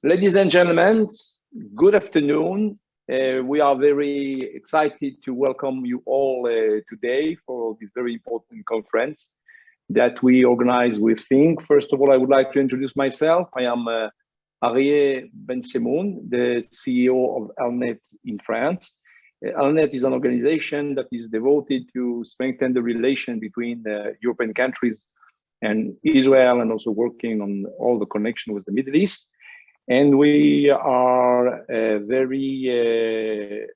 Ladies and gentlemen, good afternoon. We are very excited to welcome you all today for this very important conference that we organize with thinc. First of all, I would like to introduce myself. I am Arieh Ben-Semoun, the CEO of ELNET in France. ELNET is an organization that is devoted to strengthen the relation between European countries and Israel, and also working on all the connection with the Middle East. And we are very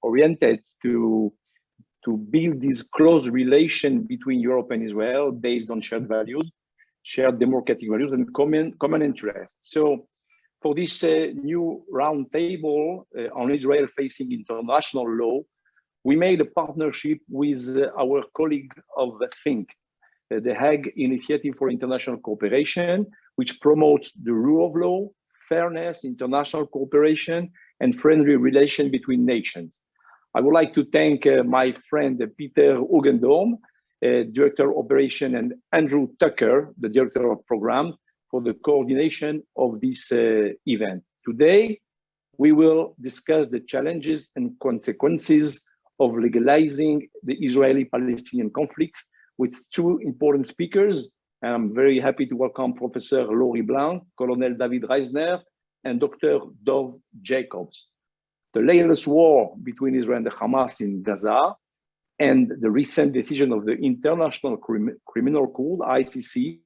oriented to build this close relation between Europe and Israel based on shared values, shared democratic values, and common interests. So for this new roundtable on Israel facing international law, we made a partnership with our colleague of thinc, the Hague Initiative for International Cooperation, which promotes the rule of law, fairness, international cooperation, and friendly relation between nations. I would like to thank my friend Peter Ugendorm, Director of Operation, and Andrew Tucker, the Director of Program, for the coordination of this event. Today, we will discuss the challenges and consequences of legalizing the Israeli-Palestinian conflict with two important speakers. I'm very happy to welcome Professor Blanc, Colonel David Reisner, and Dr. Dov Jacobs. The latest war between Israel and Hamas in Gaza and the recent decision of the International Criminal Court, ICC,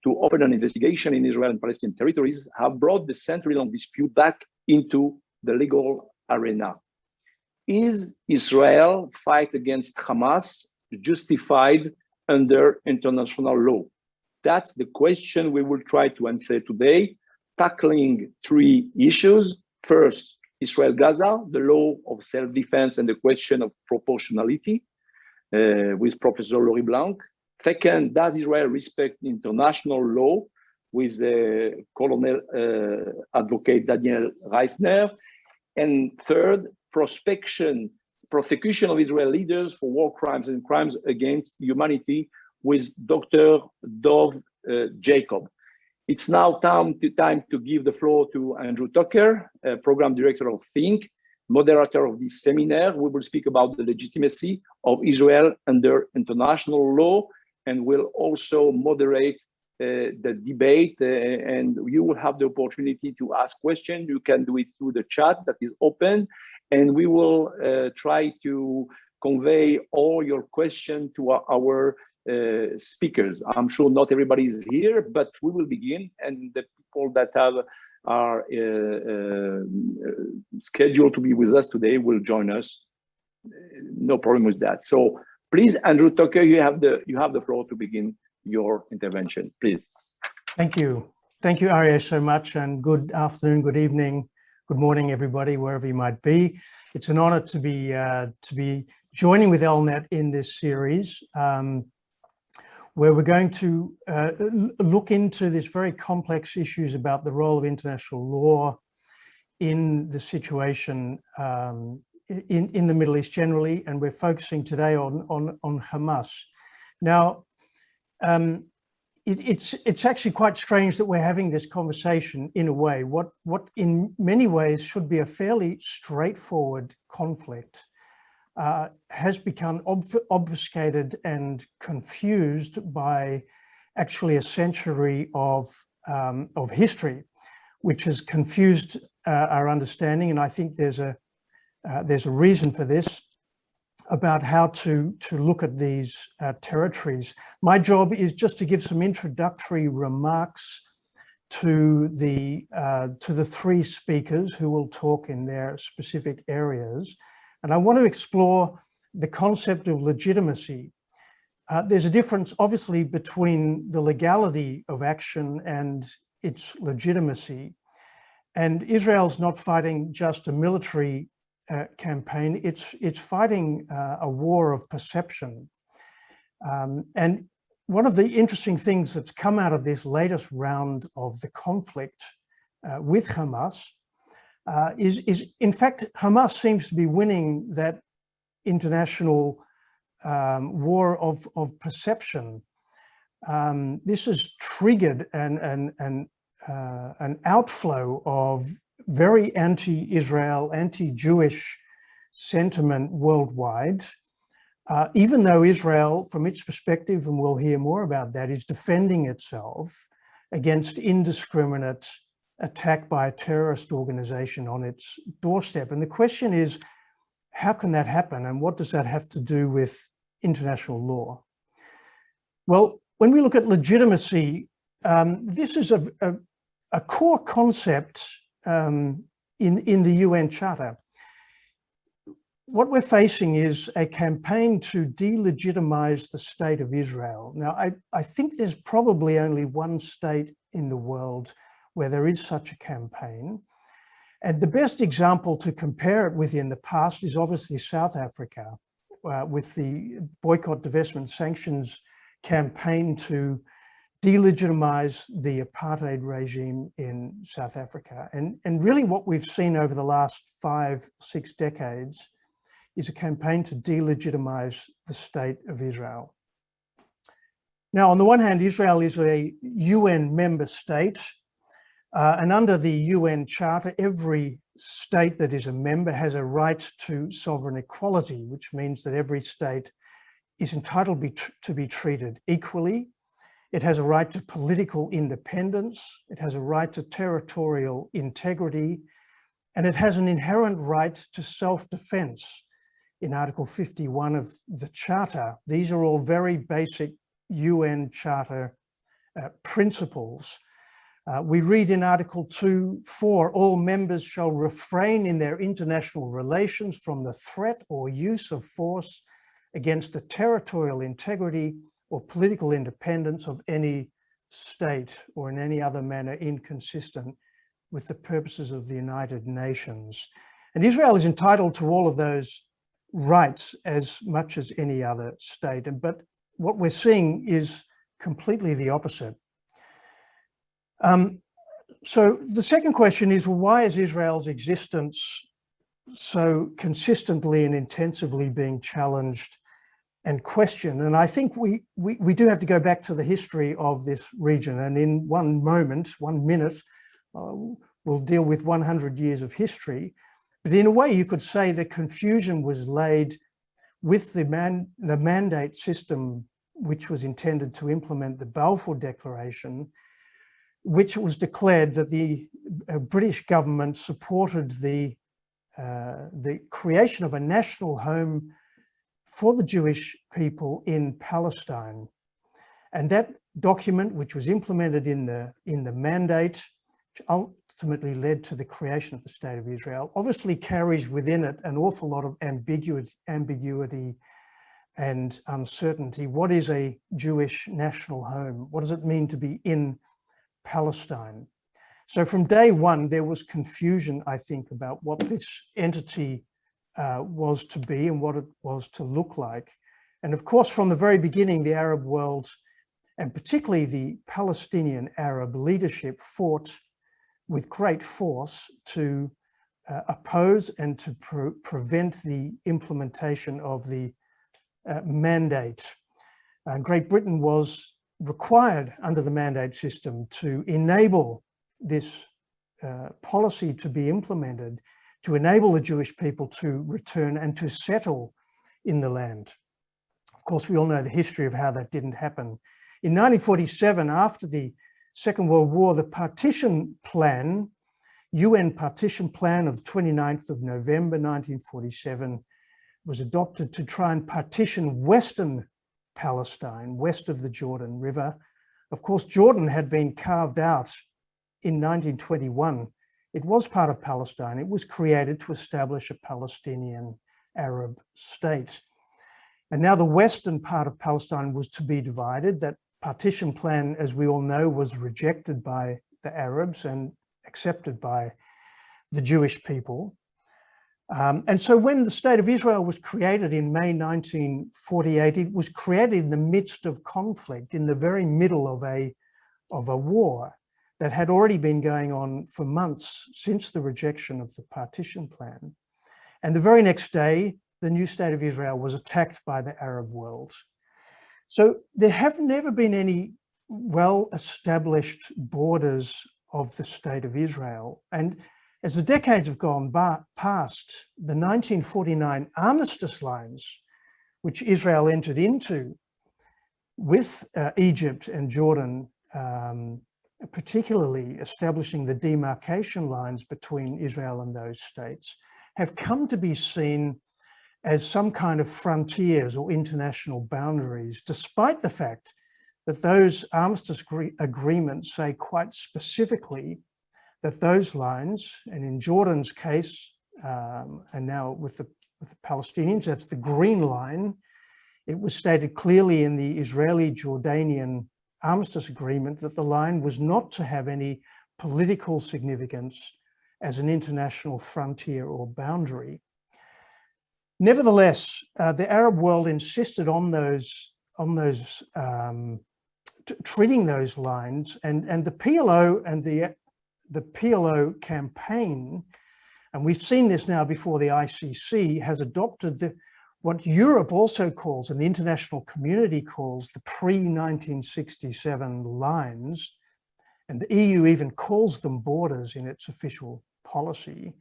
to open an investigation in Israel and Palestinian territories have brought the century-long dispute back into the legal arena. Is Israel fight against Hamas justified under international law? That's the question we will try to answer today, tackling three issues. First, Israel-Gaza, the law of self-defense and the question of proportionality with Professor Blanc. Second, does Israel respect international law with Colonel Advocate Daniel Reisner? And third, prosecution of Israel leaders for war crimes and crimes against humanity with Dr. Dov Jacob. It's now time to give the floor to Andrew Tucker, Program Director of thinc, moderator of this seminar. We will speak about the legitimacy of Israel under international law, and will also moderate the debate, and you will have the opportunity to ask questions. You can do it through the chat that is open, and we will try to convey all your questions to our speakers. I'm sure not everybody is here, but we will begin, and the people that are scheduled to be with us today will join us. No problem with that. So please, Andrew Tucker, you have the floor to begin your intervention, please. Thank you, Arieh, so much, and good afternoon, good evening, good morning, everybody, wherever you might be. It's an honor to be joining with ELNET in this series, where we're going to look into these very complex issues about the role of international law in the situation in the Middle East generally, and we're focusing today on Hamas. Now, it's actually quite strange that we're having this conversation in a way. What in many ways should be a fairly straightforward conflict has become obfuscated and confused by actually a century of history, which has confused our understanding. And I think there's a reason for this, about how to look at these territories. My job is just to give some introductory remarks to the three speakers who will talk in their specific areas. And I want to explore the concept of legitimacy. There's a difference, obviously, between the legality of action and its legitimacy. And Israel's not fighting just a military campaign, it's fighting a war of perception. And one of the interesting things that's come out of this latest round of the conflict with Hamas is in fact, Hamas seems to be winning that international war of perception. This has triggered and an outflow of very anti-Israel, anti-Jewish sentiment worldwide, even though Israel, from its perspective, and we'll hear more about that, is defending itself against indiscriminate attack by a terrorist organization on its doorstep. And the question is, how can that happen? And what does that have to do with international law? Well, when we look at legitimacy, this is a core concept in the UN Charter. What we're facing is a campaign to delegitimize the state of Israel. Now, I think there's probably only one state in the world where there is such a campaign. And the best example to compare it with in the past is obviously South Africa, with the boycott, divestment, sanctions campaign to delegitimize the apartheid regime in South Africa. And really what we've seen over the last 5-6 decades is a campaign to delegitimize the state of Israel. Now, on the one hand, Israel is a UN member state, and under the UN Charter, every state that is a member has a right to sovereign equality, which means that every state is entitled to be treated equally. It has a right to political independence. It has a right to territorial integrity, and it has an inherent right to self-defense. In Article 51 of the Charter, these are all very basic UN Charter principles. We read in Article 2(4), all members shall refrain in their international relations from the threat or use of force against the territorial integrity or political independence of any state or in any other manner inconsistent with the purposes of the United Nations. And Israel is entitled to all of those rights as much as any other state. But what we're seeing is completely the opposite. So the second question is, well, why is Israel's existence so consistently and intensively being challenged and questioned? And I think we do have to go back to the history of this region. And in one minute, we'll deal with 100 years of history. But in a way, you could say the confusion was laid with the mandate system, which was intended to implement the Balfour Declaration, which was declared that the British government supported the creation of a national home for the Jewish people in Palestine. And that document, which was implemented in the mandate, which ultimately led to the creation of the State of Israel, obviously carries within it an awful lot of ambiguity and uncertainty. What is a Jewish national home? What does it mean to be in Palestine? So from day one, there was confusion, I think, about what this entity was to be and what it was to look like. And of course, from the very beginning, the Arab world, and particularly the Palestinian Arab leadership, fought with great force to oppose and to prevent the implementation of the mandate. Great Britain was required under the mandate system to enable this policy to be implemented, to enable the Jewish people to return and to settle in the land. Of course, we all know the history of how that didn't happen. In 1947, after the Second World War, the partition plan, UN partition plan of the 29th of November 1947, was adopted to try and partition Western Palestine, west of the Jordan River. Of course, Jordan had been carved out in 1921. It was part of Palestine. It was created to establish a Palestinian Arab state. And now the western part of Palestine was to be divided. That partition plan, as we all know, was rejected by the Arabs and accepted by the Jewish people. And so when the State of Israel was created in May 1948, it was created in the midst of conflict, in the very middle of a war that had already been going on for months since the rejection of the partition plan. And the very next day, the new State of Israel was attacked by the Arab world. So there have never been any well-established borders of the State of Israel. And as the decades have gone past, the 1949 armistice lines, which Israel entered into with Egypt and Jordan, particularly establishing the demarcation lines between Israel and those states, have come to be seen as some kind of frontiers or international boundaries, despite the fact that those armistice agreements say quite specifically that those lines, and in Jordan's case, and now with the Palestinians, that's the green line. It was stated clearly in the Israeli-Jordanian armistice agreement that the line was not to have any political significance as an international frontier or boundary. Nevertheless, the Arab world insisted on treating those lines, and the PLO and the PLO campaign, and we've seen this now before the ICC, has adopted what Europe also calls, and the international community calls, the pre-1967 lines, and the EU even calls them borders in its official policy,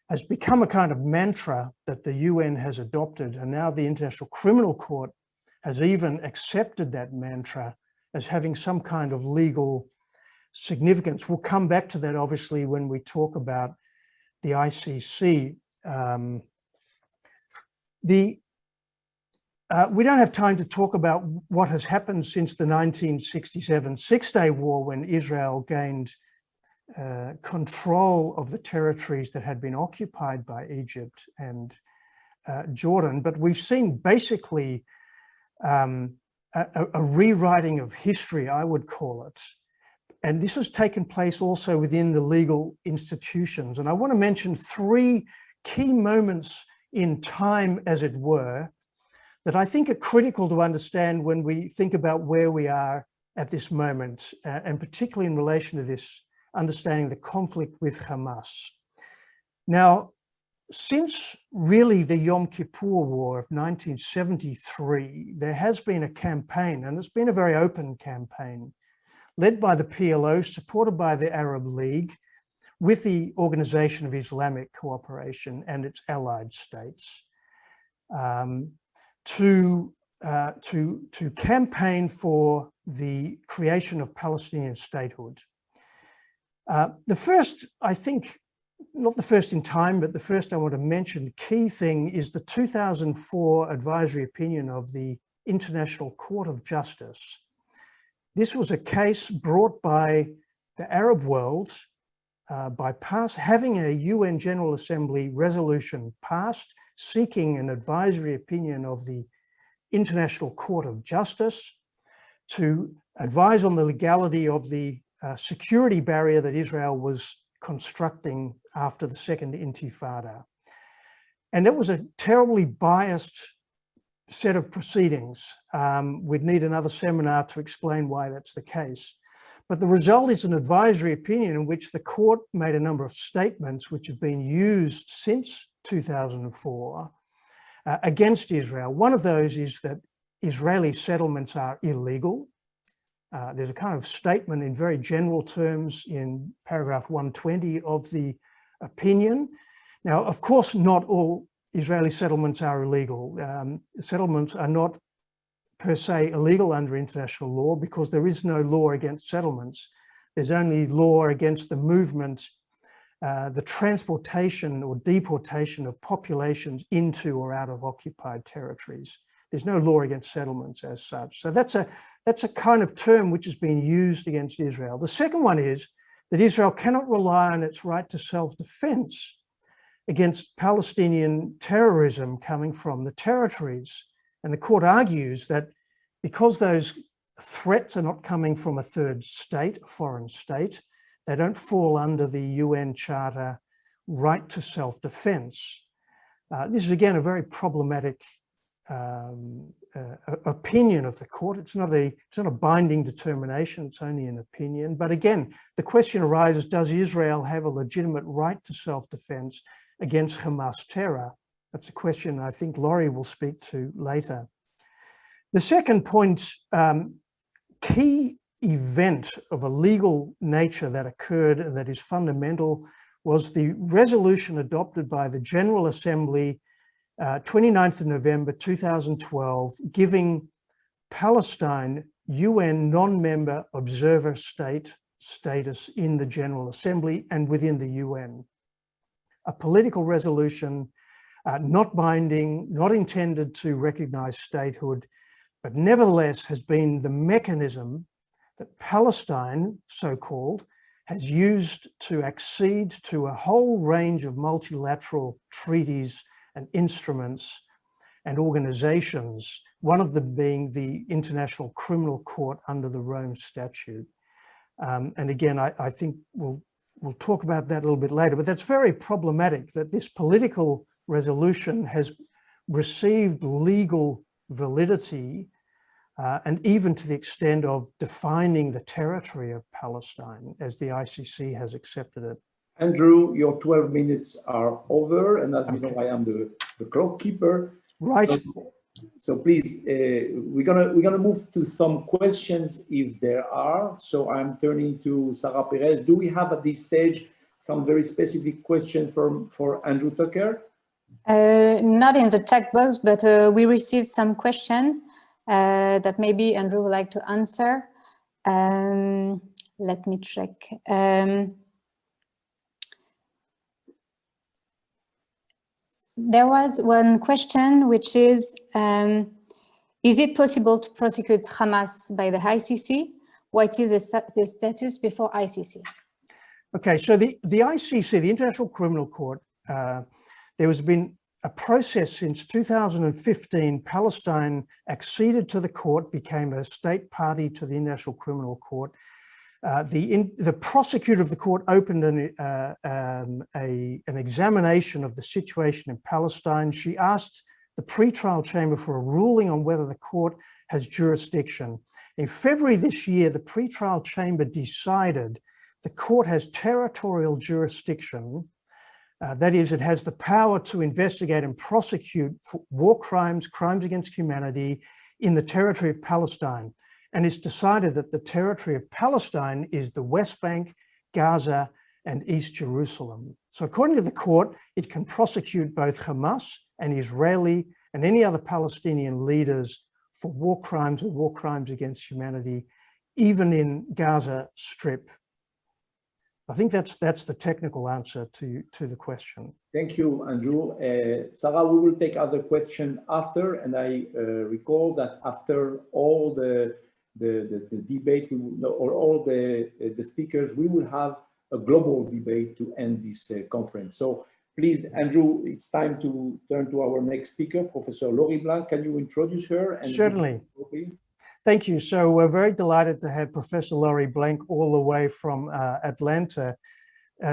has become a kind of mantra that the UN has adopted, and now the International Criminal Court has even accepted that mantra as having some kind of legal significance. We'll come back to that, obviously, when we talk about the ICC. We don't have time to talk about what has happened since the 1967 Six-Day War, when Israel gained control of the territories that had been occupied by Egypt and Jordan. But we've seen basically a rewriting of history, I would call it. And this has taken place also within the legal institutions. And I want to mention three key moments in time, as it were, that I think are critical to understand when we think about where we are at this moment, and particularly in relation to this understanding the conflict with Hamas. Now, since really the Yom Kippur War of 1973, there has been a campaign, and it's been a very open campaign, led by the PLO, supported by the Arab League, with the Organization of Islamic Cooperation and its allied states, to campaign for the creation of Palestinian statehood. The first, I think, not the first in time, but the first I want to mention, key thing is the 2004 advisory opinion of the International Court of Justice. This was a case brought by the Arab world by having a UN General Assembly resolution passed, seeking an advisory opinion of the International Court of Justice to advise on the legality of the security barrier that Israel was constructing after the Second Intifada. And that was a terribly biased set of proceedings. We'd need another seminar to explain why that's the case. But the result is an advisory opinion in which the court made a number of statements which have been used since 2004 against Israel. One of those is that Israeli settlements are illegal. There's a kind of statement in very general terms in paragraph 120 of the opinion. Now, of course, not all Israeli settlements are illegal. Settlements are not per se illegal under international law because there is no law against settlements. There's only law against the movement, the transportation or deportation of populations into or out of occupied territories. There's no law against settlements as such. So that's a kind of term which has been used against Israel. The second one is that Israel cannot rely on its right to self-defense against Palestinian terrorism coming from the territories. And the court argues that because those threats are not coming from a third state, a foreign state, they don't fall under the UN Charter right to self-defense. This is again a very problematic opinion of the court. It's not a binding determination, it's only an opinion. But again, the question arises, does Israel have a legitimate right to self-defense against Hamas terror? That's a question I think Laurie will speak to later. The second point, key event of a legal nature that occurred and that is fundamental was the resolution adopted by the General Assembly 29th of November 2012, giving Palestine UN non-member observer state status in the General Assembly and within the UN. A political resolution, not binding, not intended to recognize statehood, but nevertheless has been the mechanism that Palestine, so-called, has used to accede to a whole range of multilateral treaties and instruments and organizations, one of them being the International Criminal Court under the Rome Statute. And again, I think we'll talk about that a little bit later, but that's very problematic that this political resolution has received legal validity and even to the extent of defining the territory of Palestine as the ICC has accepted it. Andrew, your 12 minutes are over, and as you know, I am the clock keeper. Right. So please, we're gonna move to some questions if there are. So I'm turning to Sarah Perez. Do we have at this stage some very specific questions for Andrew Tucker? Not in the chat box, but we received some questions that maybe Andrew would like to answer. Let me check. There was one question, which is it possible to prosecute Hamas by the ICC? What is the status before ICC? Okay, so the ICC, the International Criminal Court, there has been a process since 2015. Palestine acceded to the court, became a state party to the International Criminal Court. The prosecutor of the court opened an examination of the situation in Palestine. She asked the pretrial chamber for a ruling on whether the court has jurisdiction. In February this year, the pretrial chamber decided the court has territorial jurisdiction. That is, it has the power to investigate and prosecute for war crimes, crimes against humanity in the territory of Palestine. And it's decided that the territory of Palestine is the West Bank, Gaza, and East Jerusalem. So according to the court, it can prosecute both Hamas and Israeli and any other Palestinian leaders for war crimes or war crimes against humanity, even in Gaza Strip. I think that's the technical answer to the question. Thank you, Andrew. Sarah, we will take other questions after, and I recall that after all the debate or all the speakers, we will have a global debate to end this conference. So please, Andrew, it's time to turn to our next speaker, Professor Laurie Blanc. Can you introduce her? And certainly. Thank you. So we're very delighted to have Professor Laurie Blanc all the way from Atlanta,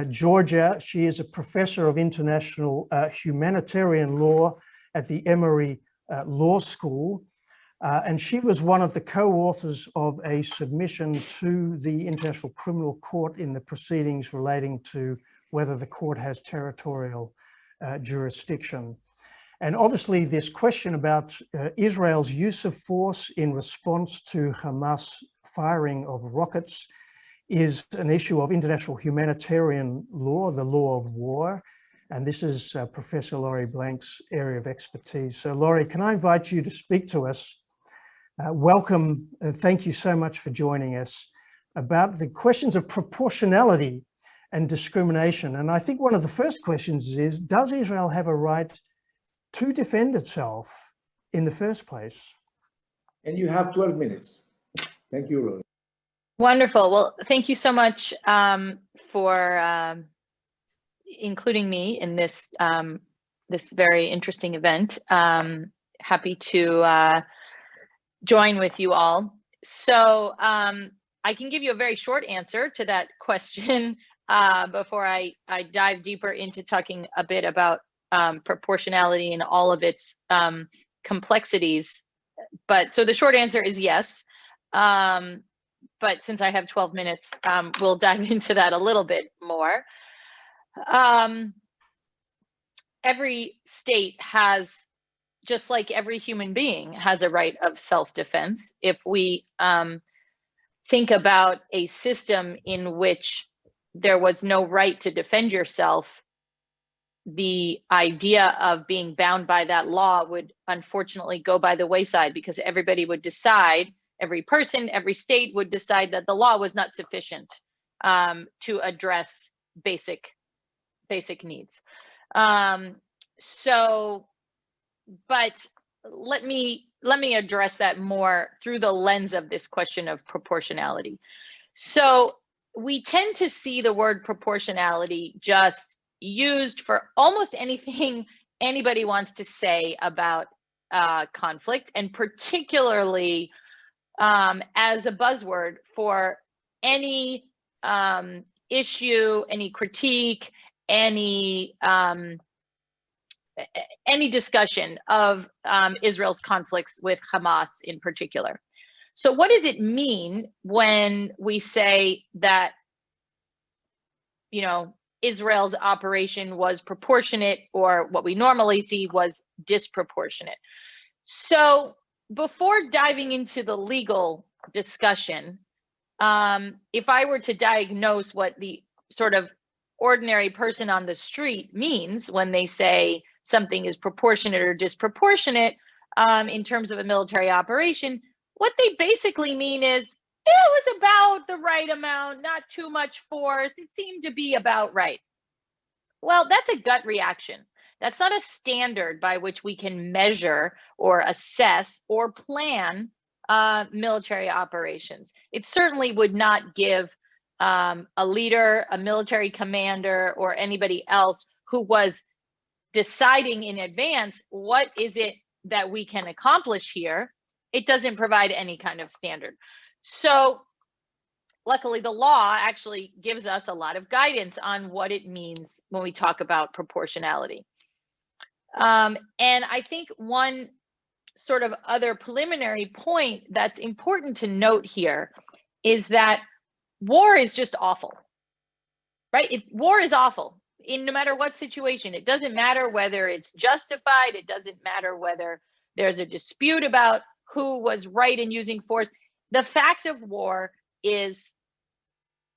Georgia. She is a professor of international humanitarian law at the Emory Law School. And she was one of the co-authors of a submission to the International Criminal Court in the proceedings relating to whether the court has territorial jurisdiction. And obviously this question about Israel's use of force in response to Hamas firing of rockets is an issue of international humanitarian law, the law of war. And this is Professor Laurie Blanc's area of expertise. So Laurie, can I invite you to speak to us? Welcome, and thank you so much for joining us about the questions of proportionality and discrimination. And I think one of the first questions is, does Israel have a right to defend itself in the first place? And you have 12 minutes. Thank you, Laurie. Wonderful. Well, thank you so much for including me in this this very interesting event. Happy to join with you all. So I can give you a very short answer to that question before I dive deeper into talking a bit about proportionality and all of its complexities. But so the short answer is yes. But since I have 12 minutes, we'll dive into that a little bit more. Every state has, just like every human being has a right of self-defense. If we think about a system in which there was no right to defend yourself, the idea of being bound by that law would unfortunately go by the wayside, because everybody would decide, every person, every state would decide that the law was not sufficient to address basic needs. But let me address that more through the lens of this question of proportionality. So we tend to see the word proportionality just used for almost anything anybody wants to say about conflict, and particularly as a buzzword for any issue, any critique, any discussion of Israel's conflicts with Hamas in particular. So what does it mean when we say that, you know, Israel's operation was proportionate, or what we normally see was disproportionate? So before diving into the legal discussion, if I were to diagnose what the sort of ordinary person on the street means when they say something is proportionate or disproportionate in terms of a military operation, what they basically mean is it was about the right amount, not too much force. It seemed to be about right. Well, that's a gut reaction. That's not a standard by which we can measure or assess or plan military operations. It certainly would not give a leader, a military commander, or anybody else who was deciding in advance what is it that we can accomplish here. It doesn't provide any kind of standard. So luckily, the law actually gives us a lot of guidance on what it means when we talk about proportionality. And I think one sort of other preliminary point that's important to note here is that war is just awful, right? War is awful in no matter what situation. It doesn't matter whether it's justified. It doesn't matter whether there's a dispute about who was right in using force. The fact of war is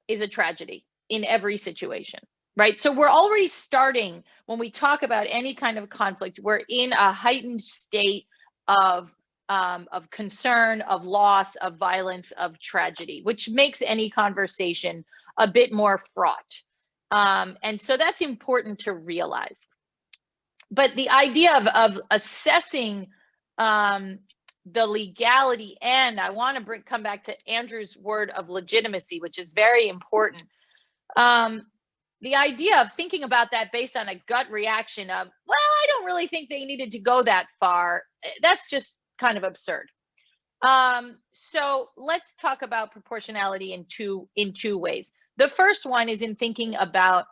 a tragedy in every situation, right? So we're already starting, when we talk about any kind of conflict, we're in a heightened state of concern, of loss, of violence, of tragedy, which makes any conversation a bit more fraught. And so that's important to realize. But the idea of assessing the legality, and I want to come back to Andrew's word of legitimacy, which is very important. The idea of thinking about that based on a gut reaction of, well, I don't really think they needed to go that far, that's just kind of absurd. So let's talk about proportionality in two ways. The first one is in thinking about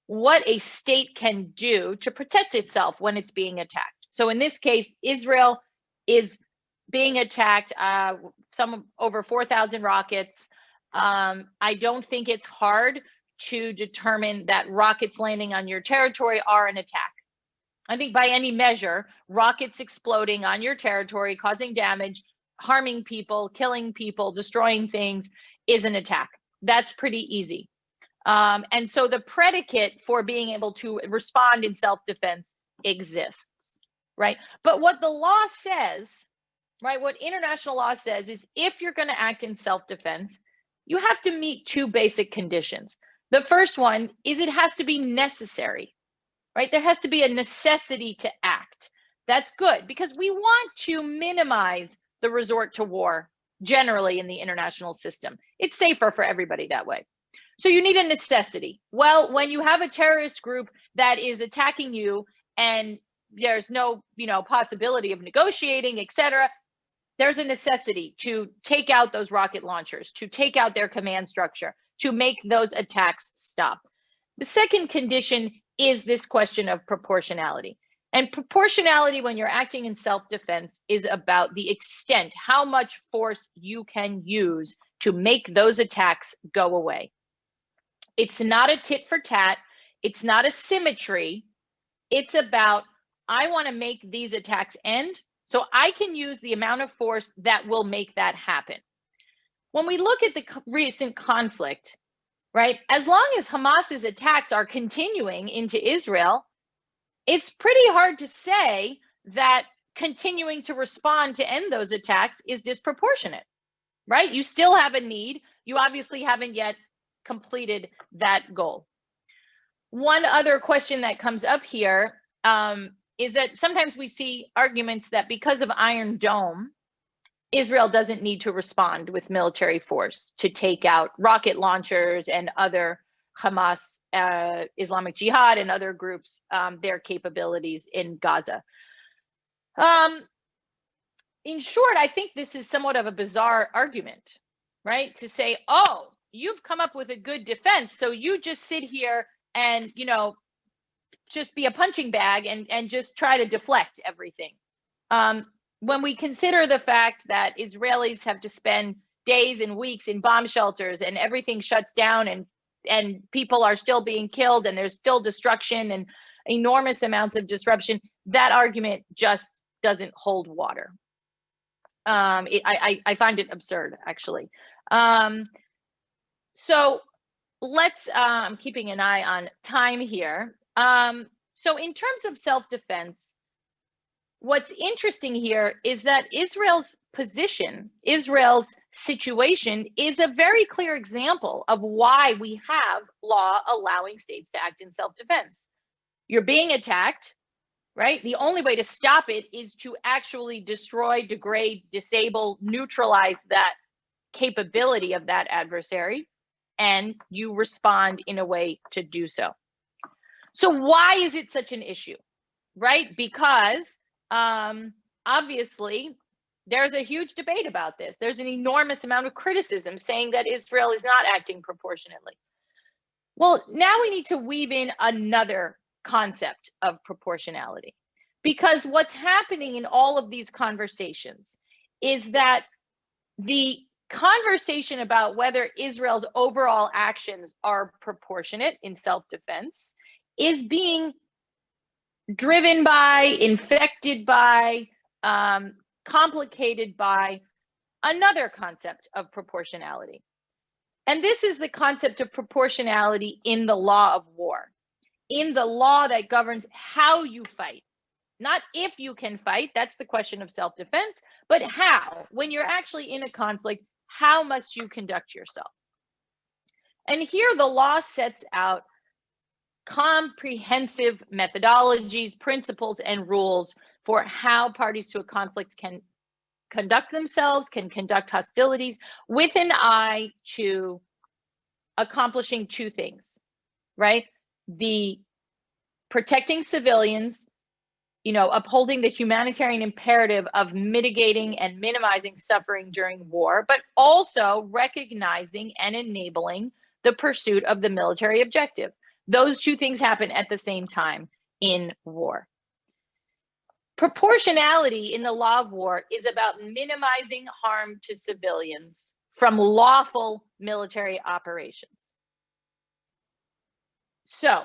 what a state can do to protect itself when it's being attacked. So in this case, Israel is being attacked, some over 4,000 rockets. I don't think it's hard to determine that rockets landing on your territory are an attack. I think by any measure, rockets exploding on your territory, causing damage, harming people, killing people, destroying things is an attack. That's pretty easy. And so the predicate for being able to respond in self-defense exists, right? But what the law says, right, what international law says is if you're going to act in self-defense, you have to meet two basic conditions. The first one is it has to be necessary, right? There has to be a necessity to act. That's good because we want to minimize the resort to war generally in the international system. It's safer for everybody that way. So you need a necessity. Well, when you have a terrorist group that is attacking you and there's no, possibility of negotiating, etc., there's a necessity to take out those rocket launchers, to take out their command structure, to make those attacks stop. The second condition is this question of proportionality. And proportionality, when you're acting in self-defense, is about the extent, how much force you can use to make those attacks go away. It's not a tit for tat. It's not a symmetry. It's about, I want to make these attacks end, so I can use the amount of force that will make that happen. when we look at the recent conflict, right, as long as Hamas's attacks are continuing into Israel, it's pretty hard to say that continuing to respond to end those attacks is disproportionate, right? You still have a need. You obviously haven't yet completed that goal. One other question that comes up here is that sometimes we see arguments that because of Iron Dome, Israel doesn't need to respond with military force to take out rocket launchers and other Hamas, Islamic Jihad and other groups, their capabilities in Gaza. In short, I think this is somewhat of a bizarre argument, right? To say, oh, you've come up with a good defense, so you just sit here and, you know, just be a punching bag and just try to deflect everything. When we consider the fact that Israelis have to spend days and weeks in bomb shelters and everything shuts down and people are still being killed and there's still destruction and enormous amounts of disruption, that argument just doesn't hold water. I find it absurd, actually. So let's, I'm keeping an eye on time here. So in terms of self-defense, what's interesting here is that Israel's position, Israel's situation is a very clear example of why we have law allowing states to act in self-defense. You're being attacked, right? The only way to stop it is to actually destroy, degrade, disable, neutralize that capability of that adversary, and you respond in a way to do so. So why is it such an issue, right? Because obviously there's a huge debate about this. There's an enormous amount of criticism saying that Israel is not acting proportionately. Well, now we need to weave in another concept of proportionality, because what's happening in all of these conversations is that the conversation about whether Israel's overall actions are proportionate in self-defense is being driven by, infected by, complicated by another concept of proportionality. And this is the concept of proportionality in the law of war, in the law that governs how you fight. Not if you can fight, that's the question of self-defense, but how. When you're actually in a conflict, how must you conduct yourself? And here the law sets out comprehensive methodologies, principles, and rules for how parties to a conflict can conduct themselves, can conduct hostilities with an eye to accomplishing two things, right? The protecting civilians, you know, upholding the humanitarian imperative of mitigating and minimizing suffering during war, but also recognizing and enabling the pursuit of the military objective. Those two things happen at the same time in war. Proportionality in the law of war is about minimizing harm to civilians from lawful military operations. So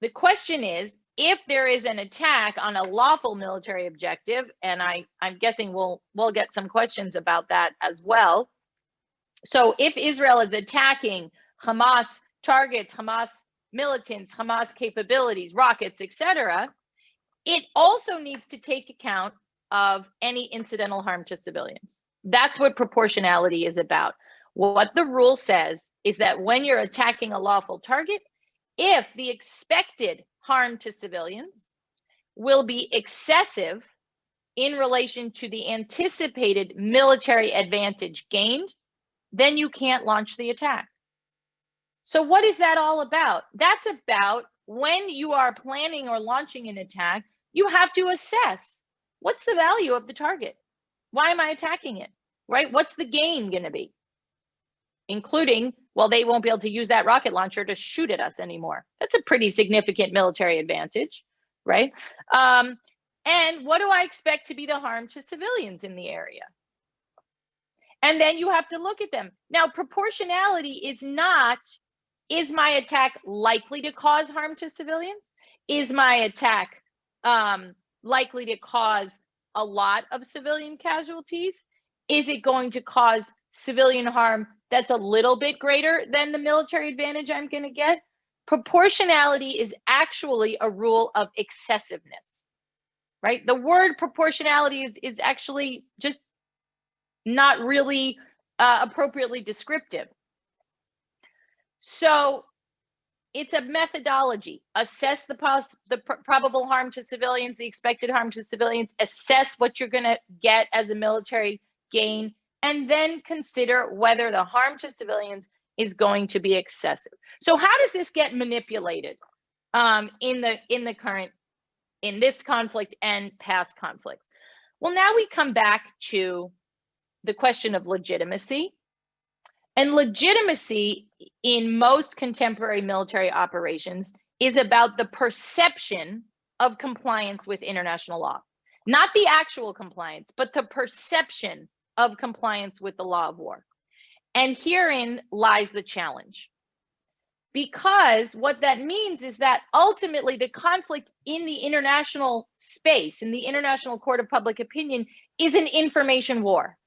the question is, if there is an attack on a lawful military objective, and I'm guessing we'll get some questions about that as well. So if Israel is attacking Hamas targets, Hamas militants, Hamas capabilities, rockets, etc., it also needs to take account of any incidental harm to civilians. That's what proportionality is about. What the rule says is that when you're attacking a lawful target, if the expected harm to civilians will be excessive in relation to the anticipated military advantage gained, then you can't launch the attack. So what is that all about? That's about when you are planning or launching an attack, you have to assess what's the value of the target? Why am I attacking it, right? What's the gain going to be? Including, well, they won't be able to use that rocket launcher to shoot at us anymore. That's a pretty significant military advantage, right? And what do I expect to be the harm to civilians in the area? And then you have to look at them. Now, proportionality is not, is my attack likely to cause harm to civilians? Is my attack likely to cause a lot of civilian casualties? Is it going to cause civilian harm that's a little bit greater than the military advantage I'm going to get. Proportionality is actually a rule of excessiveness, right? The word proportionality is actually just not really appropriately descriptive. So it's a methodology. Assess the probable harm to civilians, the expected harm to civilians, assess what you're going to get as a military gain, and then consider whether the harm to civilians is going to be excessive. So how does this get manipulated in this conflict and past conflicts? Well, now we come back to the question of legitimacy. And legitimacy in most contemporary military operations is about the perception of compliance with international law. Not the actual compliance, but the perception of compliance with the law of war. And herein lies the challenge. Because what that means is that ultimately the conflict in the international space, in the international court of public opinion, is an information war.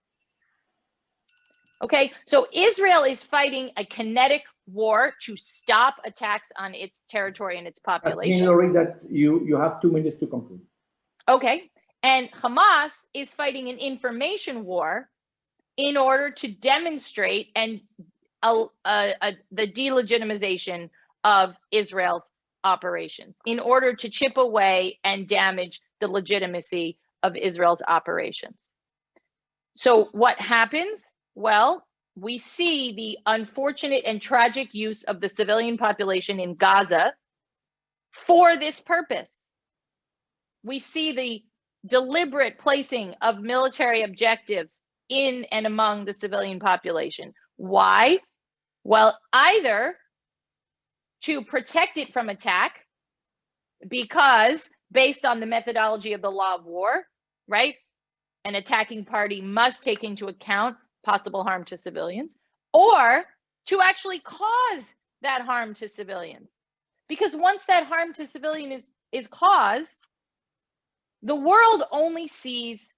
Okay, so Israel is fighting a kinetic war to stop attacks on its territory and its population. Lori, that you have 2 minutes to conclude. Okay, and Hamas is fighting an information war in order to demonstrate and the delegitimization of Israel's operations, in order to chip away and damage the legitimacy of Israel's operations. So what happens? Well, we see the unfortunate and tragic use of the civilian population in Gaza for this purpose. We see the deliberate placing of military objectives in and among the civilian population. Why? Well, either to protect it from attack, because based on the methodology of the law of war, right, an attacking party must take into account possible harm to civilians, or to actually cause that harm to civilians. Because once that harm to civilian is caused, the world only sees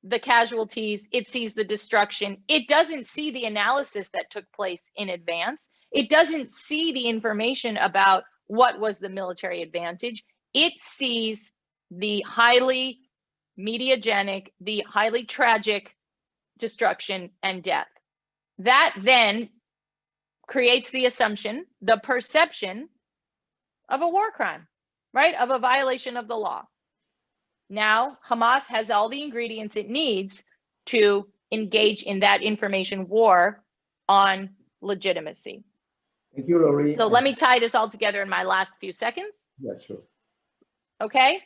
the casualties, it sees the destruction. It doesn't see the analysis that took place in advance. It doesn't see the information about what was the military advantage. It sees the highly mediagenic, the highly tragic destruction and death. That then creates the assumption, the perception of a war crime, right? Of a violation of the law. Now, Hamas has all the ingredients it needs to engage in that information war on legitimacy. Thank you, Lori. So let me tie this all together in my last few seconds. Yeah, sure. Okay.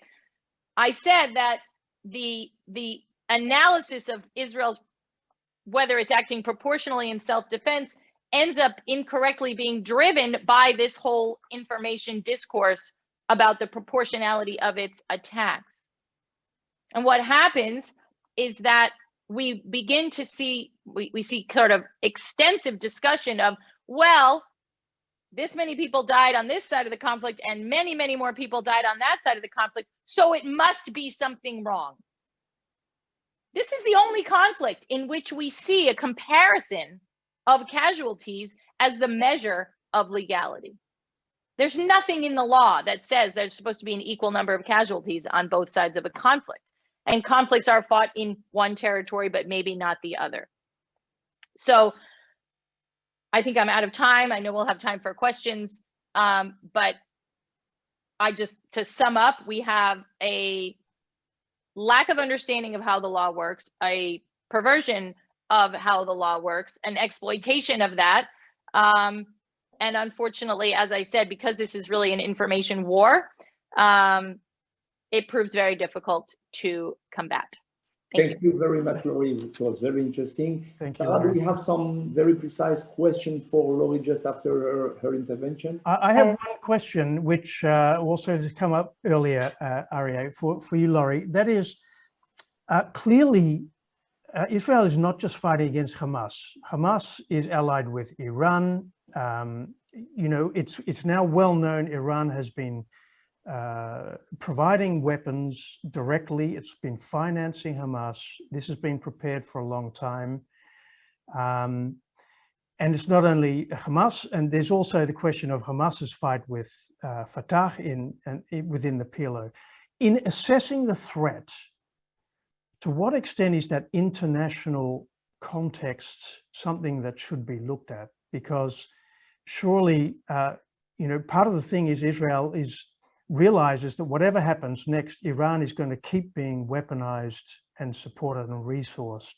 I said that the analysis of Israel's, whether it's acting proportionally in self-defense, ends up incorrectly being driven by this whole information discourse about the proportionality of its attacks. And what happens is that we begin to see, we see sort of extensive discussion of, well, this many people died on this side of the conflict and many, many more people died on that side of the conflict, so it must be something wrong. This is the only conflict in which we see a comparison of casualties as the measure of legality. There's nothing in the law that says there's supposed to be an equal number of casualties on both sides of a conflict. And conflicts are fought in one territory, but maybe not the other. So I think I'm out of time. I know we'll have time for questions, but to sum up, we have a lack of understanding of how the law works, a perversion of how the law works, an exploitation of that. And unfortunately, as I said, because this is really an information war, it proves very difficult to combat. Thank you very much, Lori. It was very interesting. Thank Sarah, you. do we have some very precise question for Lori just after her intervention? I have one question which also has come up earlier, Aryeh, for you, Lori. That is, clearly, Israel is not just fighting against Hamas. Hamas is allied with Iran. You know, it's now well known Iran has been providing weapons directly. It's been financing Hamas. This has been prepared for a long time. And it's not only Hamas, and there's also the question of Hamas's fight with Fatah within the PLO. In assessing the threat, to what extent is that international context something that should be looked at? Because surely, part of the thing is Israel realizes that whatever happens next, Iran is going to keep being weaponized and supported and resourced.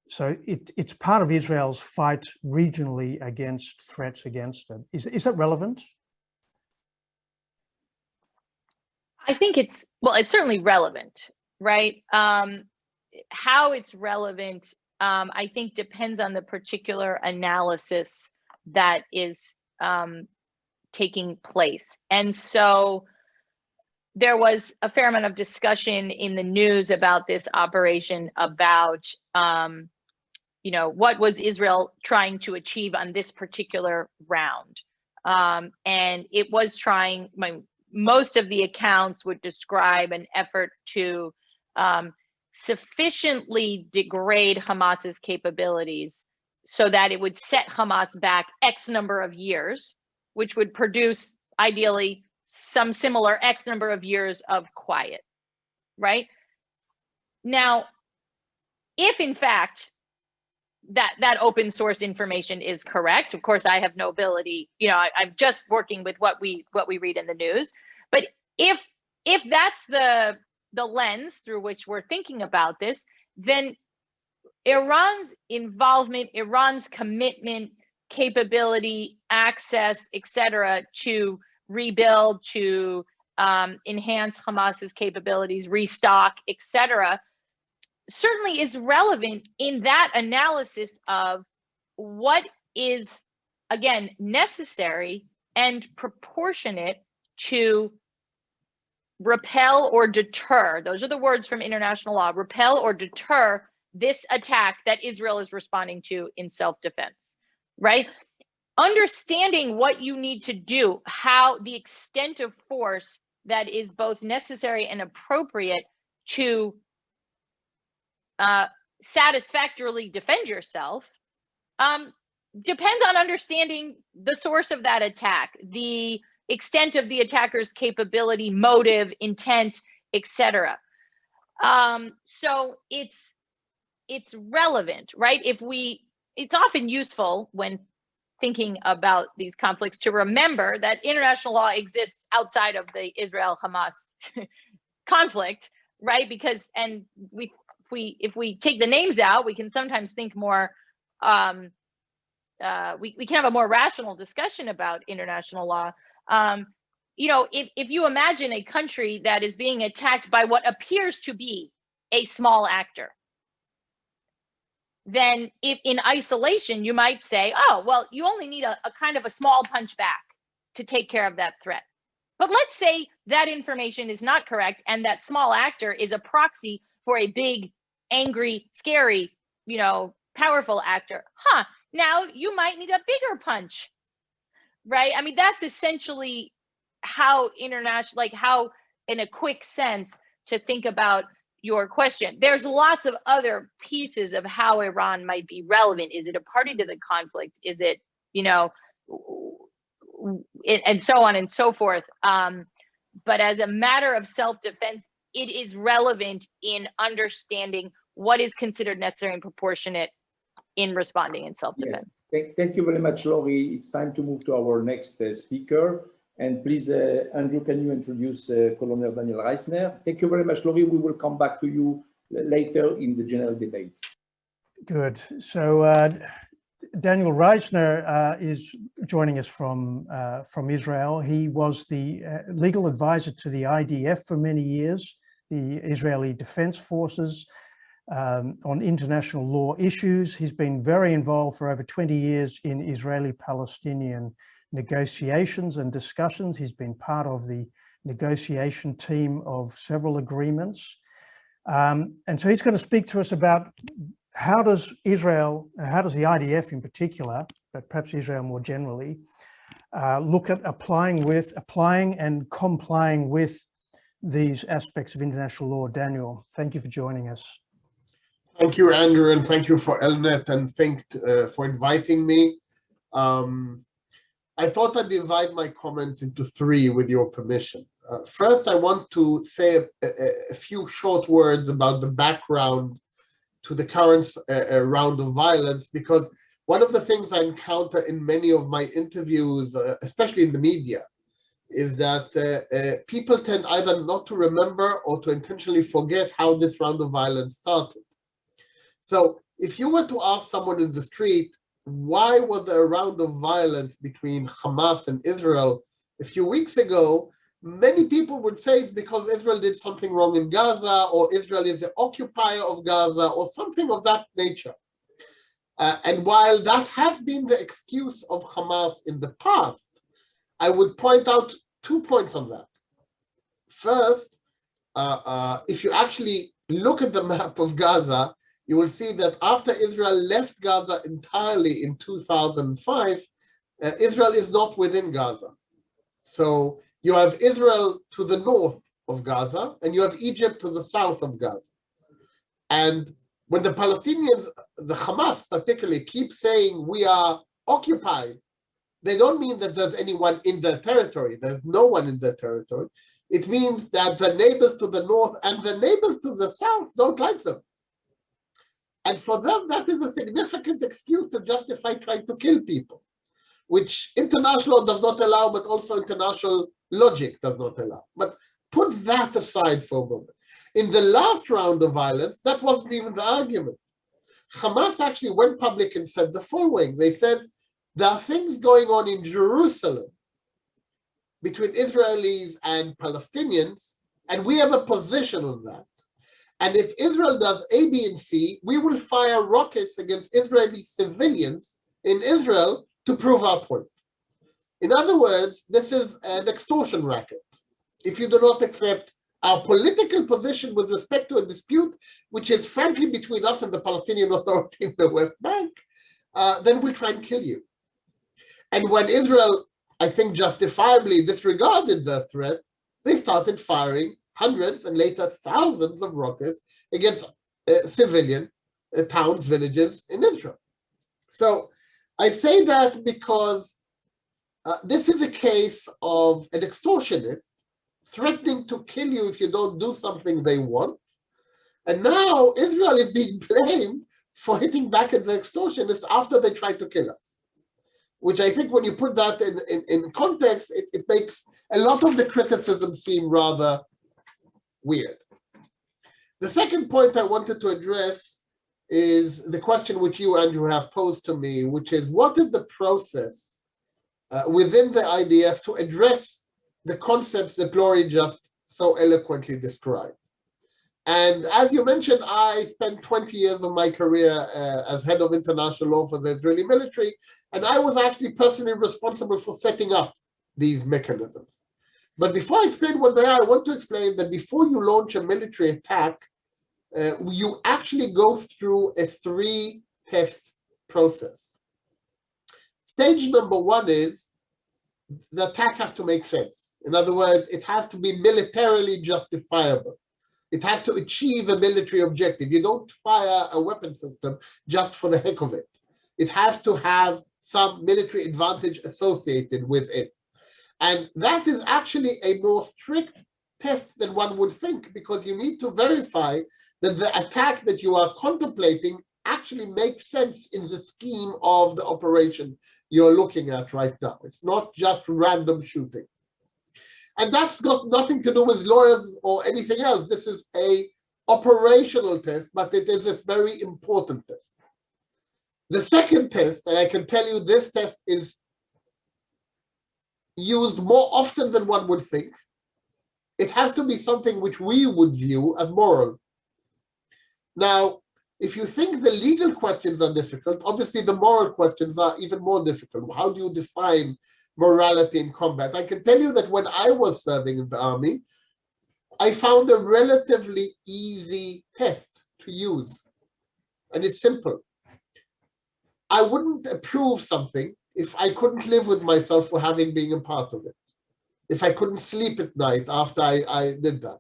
So it's part of Israel's fight regionally against threats against it. Is that relevant? I think it's certainly relevant, right? How it's relevant, I think depends on the particular analysis that is taking place. And so there was a fair amount of discussion in the news about this operation, about what was Israel trying to achieve on this particular round. And it was trying, most of the accounts would describe an effort to sufficiently degrade Hamas's capabilities so that it would set Hamas back X number of years, which would produce ideally some similar X number of years of quiet, right? Now, if in fact that open source information is correct, of course I have no ability, I'm just working with what we read in the news, but if that's the lens through which we're thinking about this, then Iran's involvement, Iran's commitment, capability, access, etc., to rebuild, to enhance Hamas's capabilities, restock, etc., certainly is relevant in that analysis of what is, again, necessary and proportionate to repel or deter. Those are the words from international law: repel or deter this attack that Israel is responding to in self-defense, right? Understanding what you need to do, how the extent of force that is both necessary and appropriate to satisfactorily defend yourself, depends on understanding the source of that attack, the extent of the attacker's capability, motive, intent, etc. So it's relevant, right? It's often useful when thinking about these conflicts to remember that international law exists outside of the Israel-Hamas conflict, right? Because, and if we take the names out, we can sometimes think more, we can have a more rational discussion about international law. If you imagine a country that is being attacked by what appears to be a small actor, then if in isolation, you might say, oh, well, you only need a kind of a small punch back to take care of that threat. But let's say that information is not correct and that small actor is a proxy for a big, angry, scary, powerful actor. Now you might need a bigger punch, right? I mean, that's essentially how how in a quick sense to think about your question. There's lots of other pieces of how Iran might be relevant. Is it a party to the conflict? Is it, and so on and so forth. But as a matter of self-defense, it is relevant in understanding what is considered necessary and proportionate in responding in self-defense. Yes. Thank you very much, Laurie. It's time to move to our next speaker. And please, Andrew, can you introduce Colonel Daniel Reisner? Thank you very much, Laurie. We will come back to you later in the general debate. Good. So Daniel Reisner is joining us from Israel. He was the legal advisor to the IDF for many years, the Israeli Defense Forces, on international law issues. He's been very involved for over 20 years in Israeli-Palestinian negotiations and discussions. He's been part of the negotiation team of several agreements. And so he's going to speak to us about how does Israel, how does the IDF in particular, but perhaps Israel more generally, look at applying and complying with these aspects of international law. Daniel, thank you for joining us. Thank you, Andrew, and thank you for ELNET and thinc for inviting me. I thought I'd divide my comments into three with your permission. First, I want to say a few short words about the background to the current round of violence, because one of the things I encounter in many of my interviews, especially in the media, is that people tend either not to remember or to intentionally forget how this round of violence started. So if you were to ask someone in the street, why was there a round of violence between Hamas and Israel a few weeks ago, many people would say it's because Israel did something wrong in Gaza, or Israel is the occupier of Gaza, or something of that nature. And while that has been the excuse of Hamas in the past, I would point out 2 points on that. First, if you actually look at the map of Gaza, you will see that after Israel left Gaza entirely in 2005, Israel is not within Gaza. So you have Israel to the north of Gaza, and you have Egypt to the south of Gaza. And when the Palestinians, the Hamas particularly, keep saying we are occupied, they don't mean that there's anyone in their territory. There's no one in their territory. It means that the neighbors to the north and the neighbors to the south don't like them. And for them, that is a significant excuse to justify trying to kill people, which international law does not allow, but also international logic does not allow. But put that aside for a moment. In the last round of violence, that wasn't even the argument. Hamas actually went public and said the following. They said, there are things going on in Jerusalem between Israelis and Palestinians, and we have a position on that. And if Israel does A, B, and C, we will fire rockets against Israeli civilians in Israel to prove our point. In other words, this is an extortion racket. If you do not accept our political position with respect to a dispute, which is frankly between us and the Palestinian Authority in the West Bank, then we'll try and kill you. And when Israel, I think justifiably disregarded the threat, they started firing hundreds and later thousands of rockets against civilian towns, villages in Israel. So I say that because this is a case of an extortionist threatening to kill you if you don't do something they want. And now Israel is being blamed for hitting back at the extortionists after they tried to kill us, which I think when you put that in context, it makes a lot of the criticism seem rather weird. The second point I wanted to address is the question which you, Andrew, have posed to me, which is what is the process within the IDF to address the concepts that Lori just so eloquently described? And as you mentioned, I spent 20 years of my career as head of international law for the Israeli military, and I was actually personally responsible for setting up these mechanisms. But before I explain what they are, I want to explain that before you launch a military attack, you actually go through a 3-test process. Stage number 1 is the attack has to make sense. In other words, it has to be militarily justifiable. It has to achieve a military objective. You don't fire a weapon system just for the heck of it. It has to have some military advantage associated with it. And that is actually a more strict test than one would think, because you need to verify that the attack that you are contemplating actually makes sense in the scheme of the operation you're looking at right now. It's not just random shooting. And that's got nothing to do with lawyers or anything else. This is an operational test, but it is a very important test. The second test, and I can tell you this test is used more often than one would think. It has to be something which we would view as moral. Now, if you think the legal questions are difficult, obviously the moral questions are even more difficult. How do you define morality in combat? I can tell you that when I was serving in the army, I found a relatively easy test to use. And it's simple. I wouldn't approve something if I couldn't live with myself for having been a part of it. If I couldn't sleep at night after I did that.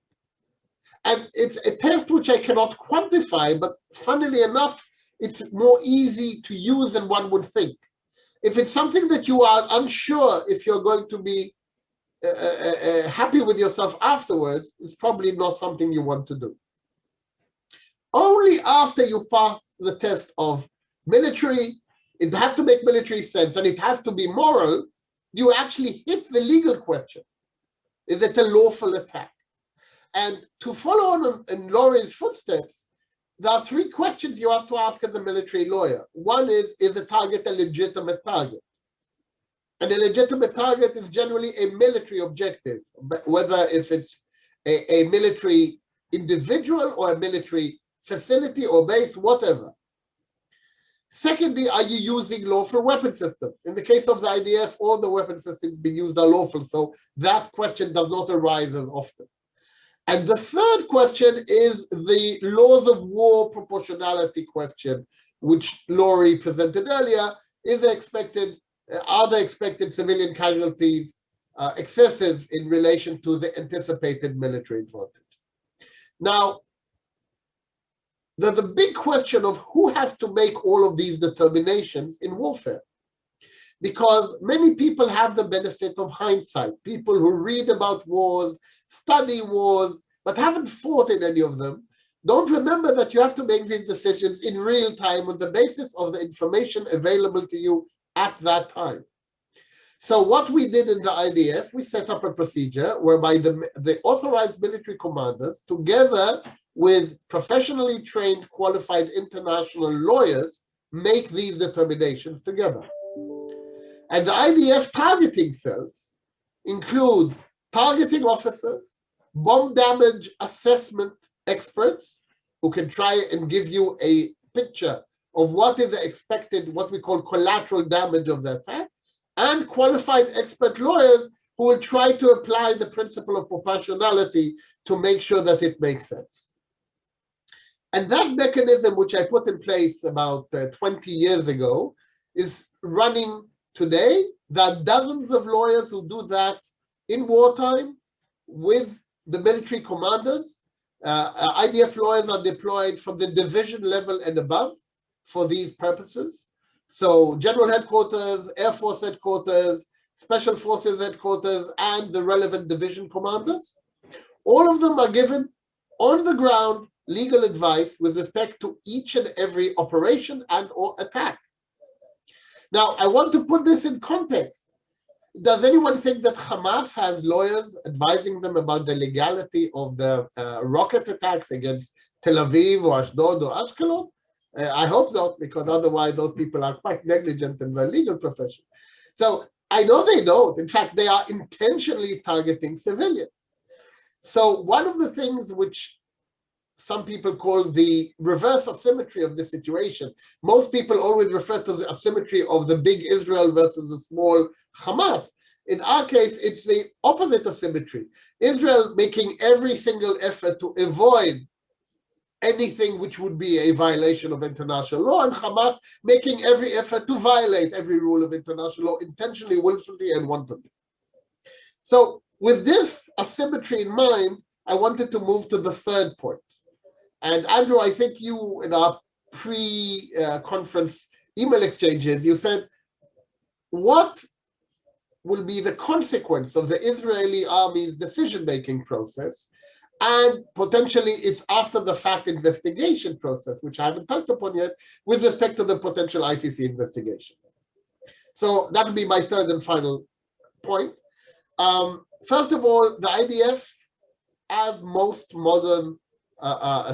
And it's a test which I cannot quantify, but funnily enough, it's more easy to use than one would think. If it's something that you are unsure if you're going to be happy with yourself afterwards, it's probably not something you want to do. Only after you pass the test of military, it has to make military sense and it has to be moral, you actually hit the legal question. Is it a lawful attack? And to follow on in Laurie's footsteps, there are three questions you have to ask as a military lawyer. One is the target a legitimate target? And a legitimate target is generally a military objective, whether if it's a military individual or a military facility or base, whatever. Secondly, are you using lawful weapon systems? In the case of the IDF, all the weapon systems being used are lawful, so that question does not arise as often. And the third question is the laws of war proportionality question, which Laurie presented earlier. Are the expected civilian casualties excessive in relation to the anticipated military advantage? Now, there's a big question of who has to make all of these determinations in warfare. Because many people have the benefit of hindsight. People who read about wars, study wars, but haven't fought in any of them, don't remember that you have to make these decisions in real time on the basis of the information available to you at that time. So what we did in the IDF, we set up a procedure whereby the authorized military commanders, together with professionally trained, qualified international lawyers, make these determinations together. And the IDF targeting cells include targeting officers, bomb damage assessment experts who can try and give you a picture of what is the expected, what we call collateral damage of the attack, and qualified expert lawyers who will try to apply the principle of proportionality to make sure that it makes sense. And that mechanism, which I put in place about 20 years ago, is running today. There are dozens of lawyers who do that in wartime with the military commanders. IDF lawyers are deployed from the division level and above for these purposes. So General Headquarters, Air Force Headquarters, Special Forces Headquarters, and the relevant division commanders. All of them are given on the ground legal advice with respect to each and every operation and or attack. Now, I want to put this in context. Does anyone think that Hamas has lawyers advising them about the legality of the rocket attacks against Tel Aviv or Ashdod or Ashkelon? I hope not, because otherwise those people are quite negligent in the legal profession. So I know they don't. In fact, they are intentionally targeting civilians. So one of the things which some people call the reverse asymmetry of this situation. Most people always refer to the asymmetry of the big Israel versus the small Hamas. In our case, it's the opposite asymmetry. Israel making every single effort to avoid anything which would be a violation of international law, and Hamas making every effort to violate every rule of international law intentionally, willfully, and wantonly. So with this asymmetry in mind, I wanted to move to the third point. And Andrew, I think you, in our pre-conference email exchanges, you said, what will be the consequence of the Israeli army's decision-making process and potentially its after-the-fact investigation process, which I haven't touched upon yet, with respect to the potential ICC investigation. So that would be my third and final point. First of all, the IDF, as most modern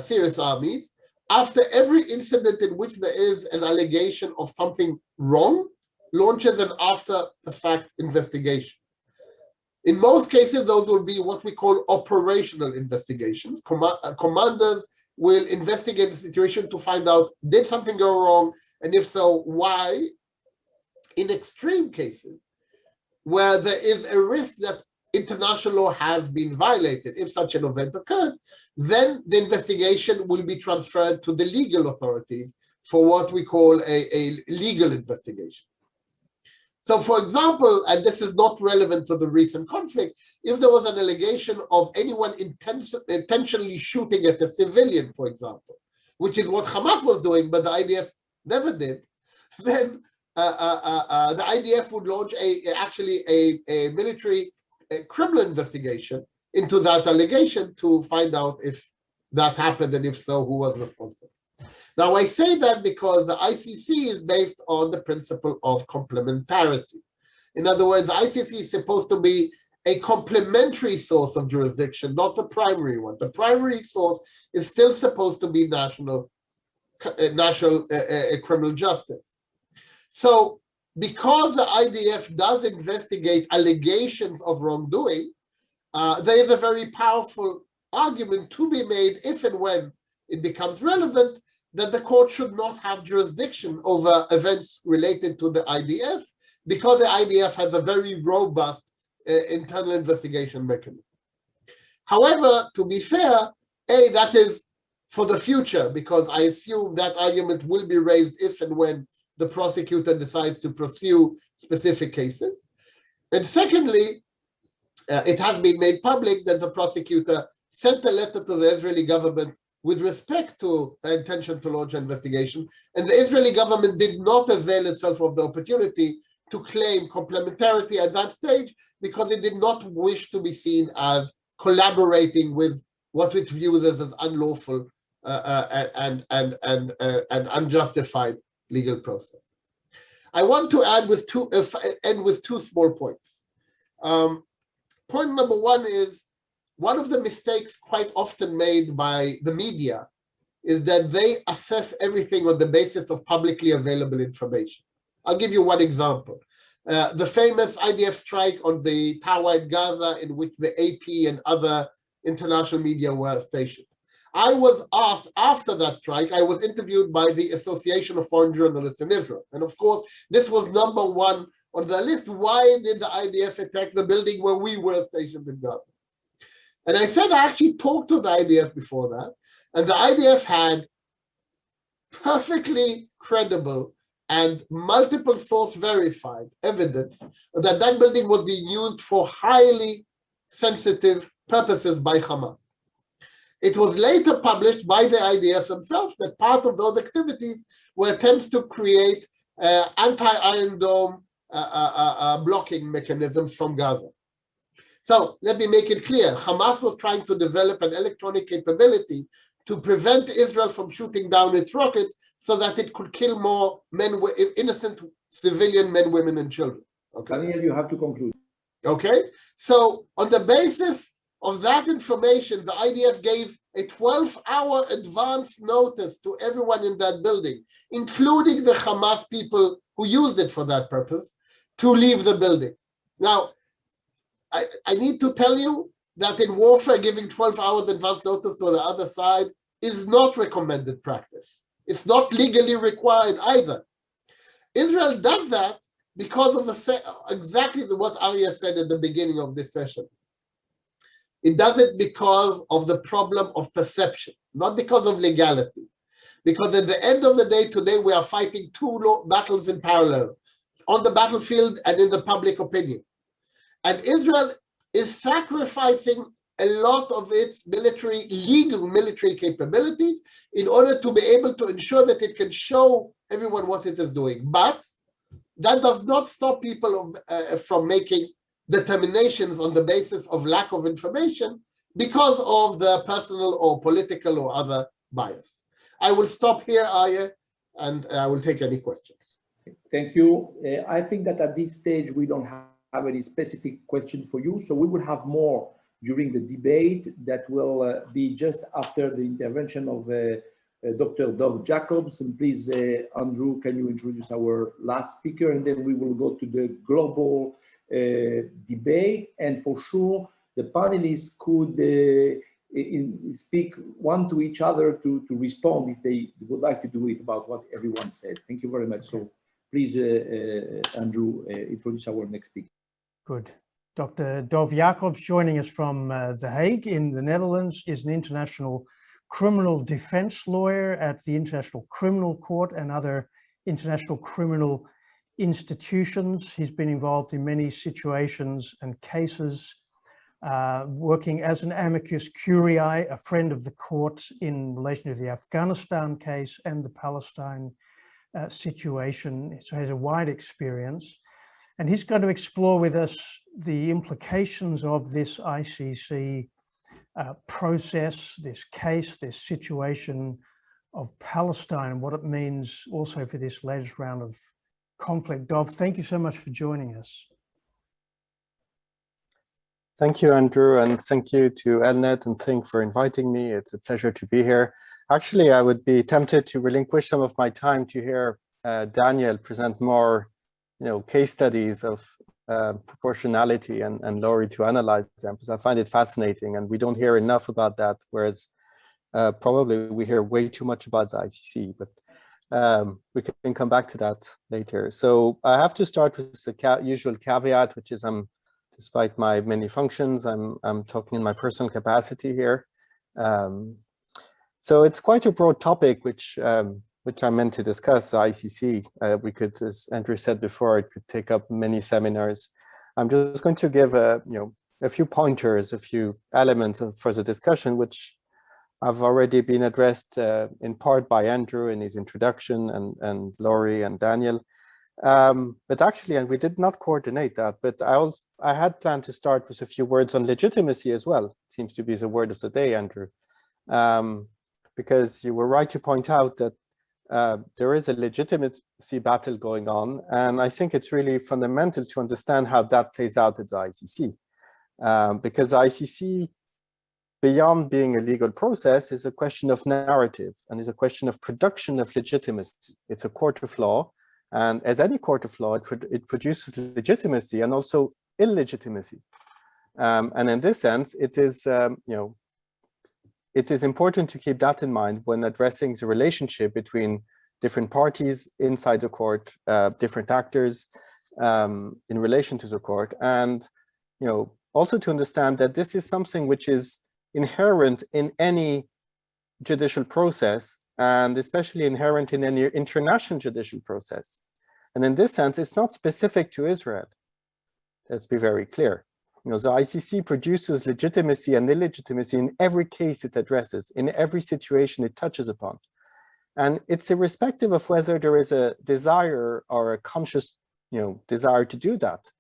serious armies, after every incident in which there is an allegation of something wrong, launches an after-the-fact investigation. In most cases, those will be what we call operational investigations. Commanders will investigate the situation to find out, did something go wrong? And if so, why? In extreme cases, where there is a risk that international law has been violated, if such an event occurred, then the investigation will be transferred to the legal authorities for what we call a legal investigation. So, for example, and this is not relevant to the recent conflict, if there was an allegation of anyone intentionally shooting at a civilian, for example, which is what Hamas was doing, but the IDF never did, then the IDF would launch actually a military criminal investigation into that allegation to find out if that happened, and if so, who was responsible. Now, I say that because the ICC is based on the principle of complementarity. In other words, the ICC is supposed to be a complementary source of jurisdiction, not the primary one. The primary source is still supposed to be national criminal justice. So, because the IDF does investigate allegations of wrongdoing, there is a very powerful argument to be made if and when it becomes relevant that the court should not have jurisdiction over events related to the IDF, because the IDF has a very robust internal investigation mechanism. However, to be fair, that is for the future, because I assume that argument will be raised if and when the prosecutor decides to pursue specific cases. And secondly, it has been made public that the prosecutor sent a letter to the Israeli government with respect to the intention to launch an investigation, and the Israeli government did not avail itself of the opportunity to claim complementarity at that stage, because it did not wish to be seen as collaborating with what it views as unlawful and unjustified legal process. I want to end with two small points. Point number one is, one of the mistakes quite often made by the media is that they assess everything on the basis of publicly available information. I'll give you one example. The famous IDF strike on the tower in Gaza, in which the AP and other international media were stationed. I was asked after that strike, I was interviewed by the Association of Foreign Journalists in Israel. And of course, this was number one on the list. Why did the IDF attack the building where we were stationed in Gaza? And I said I actually talked to the IDF before that, and the IDF had perfectly credible and multiple source verified evidence that that building was being used for highly sensitive purposes by Hamas. It was later published by the IDF themselves that part of those activities were attempts to create anti-Iron Dome blocking mechanisms from Gaza. So let me make it clear. Hamas was trying to develop an electronic capability to prevent Israel from shooting down its rockets so that it could kill more innocent civilian men, women, and children. Okay? Daniel, you have to conclude. Okay? So on the basis of that information, the IDF gave a 12-hour advance notice to everyone in that building, including the Hamas people who used it for that purpose, to leave the building. Now, I need to tell you that in warfare, giving 12 hours advance notice to the other side is not recommended practice. It's not legally required either. Israel does that because of exactly what Arya said at the beginning of this session. It does it because of the problem of perception, not because of legality. Because at the end of the day, today, we are fighting two battles in parallel, on the battlefield and in the public opinion. And Israel is sacrificing a lot of its legal military capabilities in order to be able to ensure that it can show everyone what it is doing. But that does not stop people from making determinations on the basis of lack of information because of the personal or political or other bias. I will stop here, Arya, and I will take any questions. Thank you. I think that at this stage, we don't have any specific questions for you. So we will have more during the debate that will be just after the intervention of Dr. Dov Jacobs. And please, Andrew, can you introduce our last speaker? And then we will go to the global debate. And for sure, the panelists could speak one to each other to respond if they would like to do it about what everyone said. Thank you very much. So please, Andrew, introduce our next speaker. Good. Dr. Dov Jacobs, joining us from The Hague in the Netherlands, is an international criminal defense lawyer at the International Criminal Court and other international criminal institutions. He's been involved in many situations and cases, working as an amicus curiae, a friend of the court in relation to the Afghanistan case and the Palestine situation. So he has a wide experience. And he's going to explore with us the implications of this ICC process, this case, this situation of Palestine, and what it means also for this latest round of conflict. Dov, thank you so much for joining us. Thank you, Andrew, and thank you to ELNET and thinc for inviting me. It's a pleasure to be here. Actually, I would be tempted to relinquish some of my time to hear Daniel present more, case studies of proportionality and Laurie to analyze them, because I find it fascinating, and we don't hear enough about that, whereas probably we hear way too much about the ICC, but we can come back to that later. So I have to start with the usual caveat, which is despite my many functions, I'm talking in my personal capacity here. So it's quite a broad topic, which I'm meant to discuss, the ICC. We could, as Andrew said before, it could take up many seminars. I'm just going to give a few pointers, a few elements for the discussion, which have already been addressed in part by Andrew in his introduction and Laurie and Daniel. But actually, and we did not coordinate that, but I had planned to start with a few words on legitimacy as well. It seems to be the word of the day, Andrew, because you were right to point out that there is a legitimacy battle going on, and I think it's really fundamental to understand how that plays out at the ICC, because the ICC, beyond being a legal process, is a question of narrative and is a question of production of legitimacy. It's a court of law. And as any court of law, it produces legitimacy and also illegitimacy. And in this sense, it is, it is important to keep that in mind when addressing the relationship between different parties inside the court, different actors in relation to the court, and also to understand that this is something which is inherent in any judicial process, and especially inherent in any international judicial process. And in this sense, it's not specific to Israel. Let's be very clear. The ICC produces legitimacy and illegitimacy in every case it addresses, in every situation it touches upon. And it's irrespective of whether there is a desire or a conscious, desire to do that.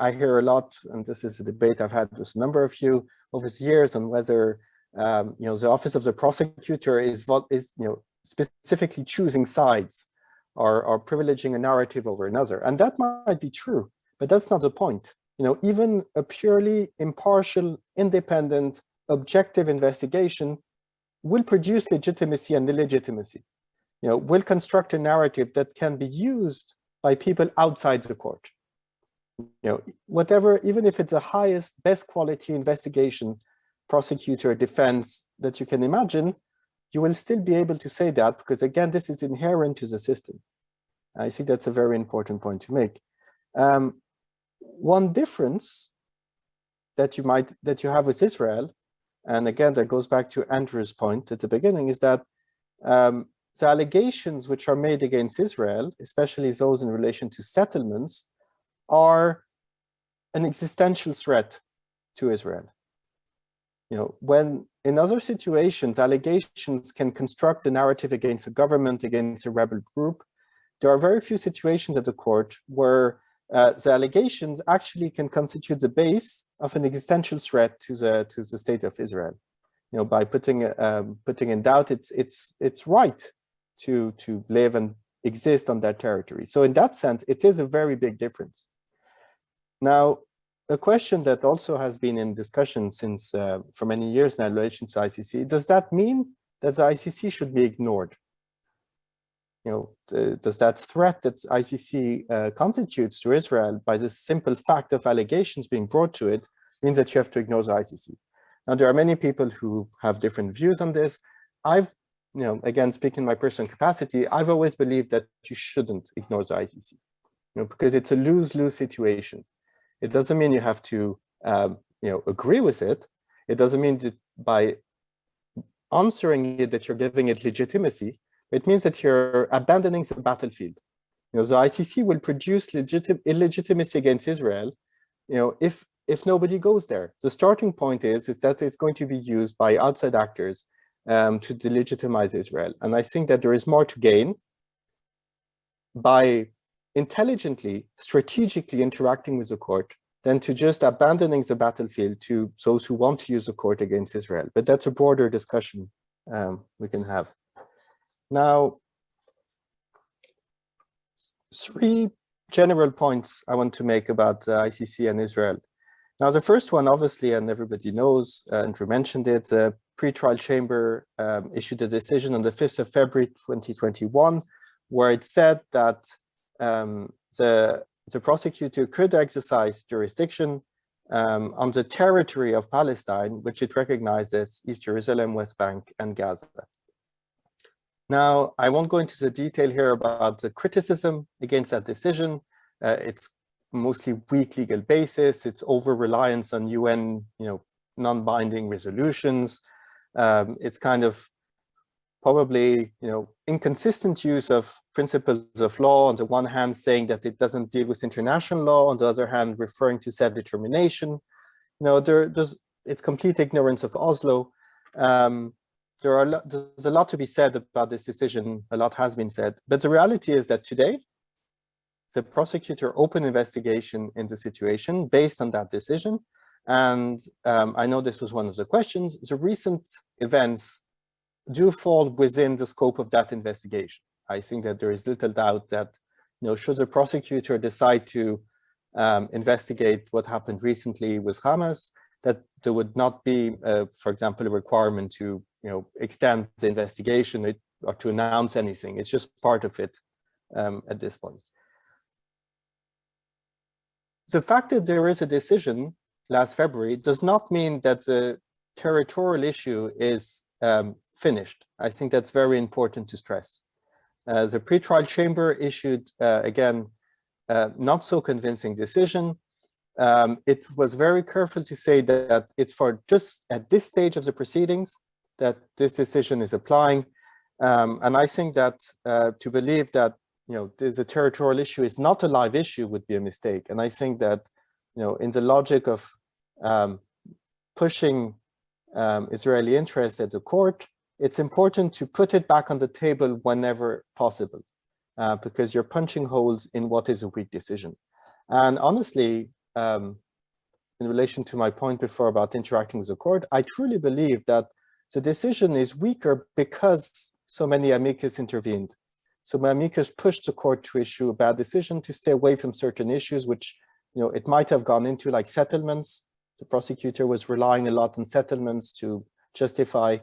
I hear a lot, and this is a debate I've had with a number of you over the years, on whether the office of the prosecutor is specifically choosing sides or privileging a narrative over another. And that might be true, but that's not the point. Even a purely impartial, independent, objective investigation will produce legitimacy and illegitimacy. Will construct a narrative that can be used by people outside the court. Whatever, even if it's the highest, best quality investigation, prosecutor, defense that you can imagine, you will still be able to say that, because again, this is inherent to the system. I think that's a very important point to make. One difference that you have with Israel, and again, that goes back to Andrew's point at the beginning, is that the allegations which are made against Israel, especially those in relation to settlements, are an existential threat to Israel. When in other situations, allegations can construct a narrative against a government, against a rebel group, there are very few situations at the court where the allegations actually can constitute the base of an existential threat to the state of Israel. By putting in doubt its right to live and exist on that territory. So in that sense, it is a very big difference. Now, a question that also has been in discussion since for many years now in relation to ICC, does that mean that the ICC should be ignored? Does that threat that ICC constitutes to Israel by the simple fact of allegations being brought to it means that you have to ignore the ICC? Now, there are many people who have different views on this. Again, speaking in my personal capacity, I've always believed that you shouldn't ignore the ICC, because it's a lose-lose situation. It doesn't mean you have to, agree with it. It doesn't mean that by answering it that you're giving it legitimacy. It means that you're abandoning the battlefield. the ICC will produce illegitimacy against Israel, if nobody goes there. The starting point is that it's going to be used by outside actors to delegitimize Israel. And I think that there is more to gain by intelligently, strategically interacting with the court than to just abandoning the battlefield to those who want to use the court against Israel. But that's a broader discussion we can have. Now, 3 general points I want to make about ICC and Israel. Now, the first one, obviously, and everybody knows, Andrew mentioned it, the pretrial chamber issued a decision on the 5th of February 2021, where it said that the prosecutor could exercise jurisdiction on the territory of Palestine, which it recognized as East Jerusalem, West Bank, and Gaza. Now, I won't go into the detail here about the criticism against that decision. It's mostly weak legal basis. It's over-reliance on UN, non-binding resolutions. It's kind of probably, inconsistent use of principles of law. On the one hand, saying that it doesn't deal with international law. On the other hand, referring to self-determination. It's complete ignorance of Oslo. There's a lot to be said about this decision. A lot has been said, but the reality is that today, the prosecutor opened investigation in the situation based on that decision. And I know this was one of the questions. The recent events do fall within the scope of that investigation. I think that there is little doubt that, should the prosecutor decide to investigate what happened recently with Hamas, that there would not be, for example, a requirement to, extend the investigation or to announce anything. It's just part of it at this point. The fact that there is a decision last February does not mean that the territorial issue is finished. I think that's very important to stress. The pretrial chamber issued, again, not so convincing decision. It was very careful to say that it's for just at this stage of the proceedings that this decision is applying. And I think that to believe that there's a territorial issue is not a live issue would be a mistake. And I think that, in the logic of pushing Israeli interests at the court, it's important to put it back on the table whenever possible, because you're punching holes in what is a weak decision. And honestly, in relation to my point before about interacting with the court, I truly believe that the decision is weaker because so many amicus intervened. So my amicus pushed the court to issue a bad decision to stay away from certain issues, which it might have gone into, like settlements. The prosecutor was relying a lot on settlements to justify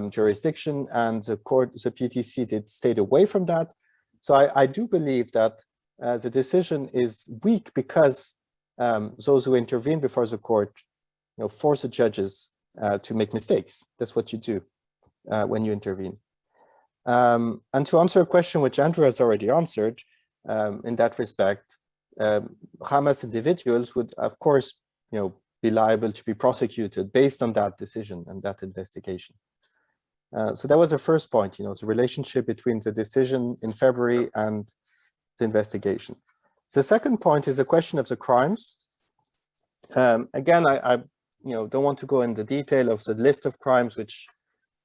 jurisdiction, and the PTC stayed away from that. So I do believe that the decision is weak because those who intervene before the court, force the judges to make mistakes. That's what you do when you intervene. And to answer a question which Andrew has already answered, in that respect, Hamas individuals would, of course, be liable to be prosecuted based on that decision and that investigation. So that was the first point, the relationship between the decision in February and the investigation. The second point is the question of the crimes. Again, I don't want to go in the detail of the list of crimes which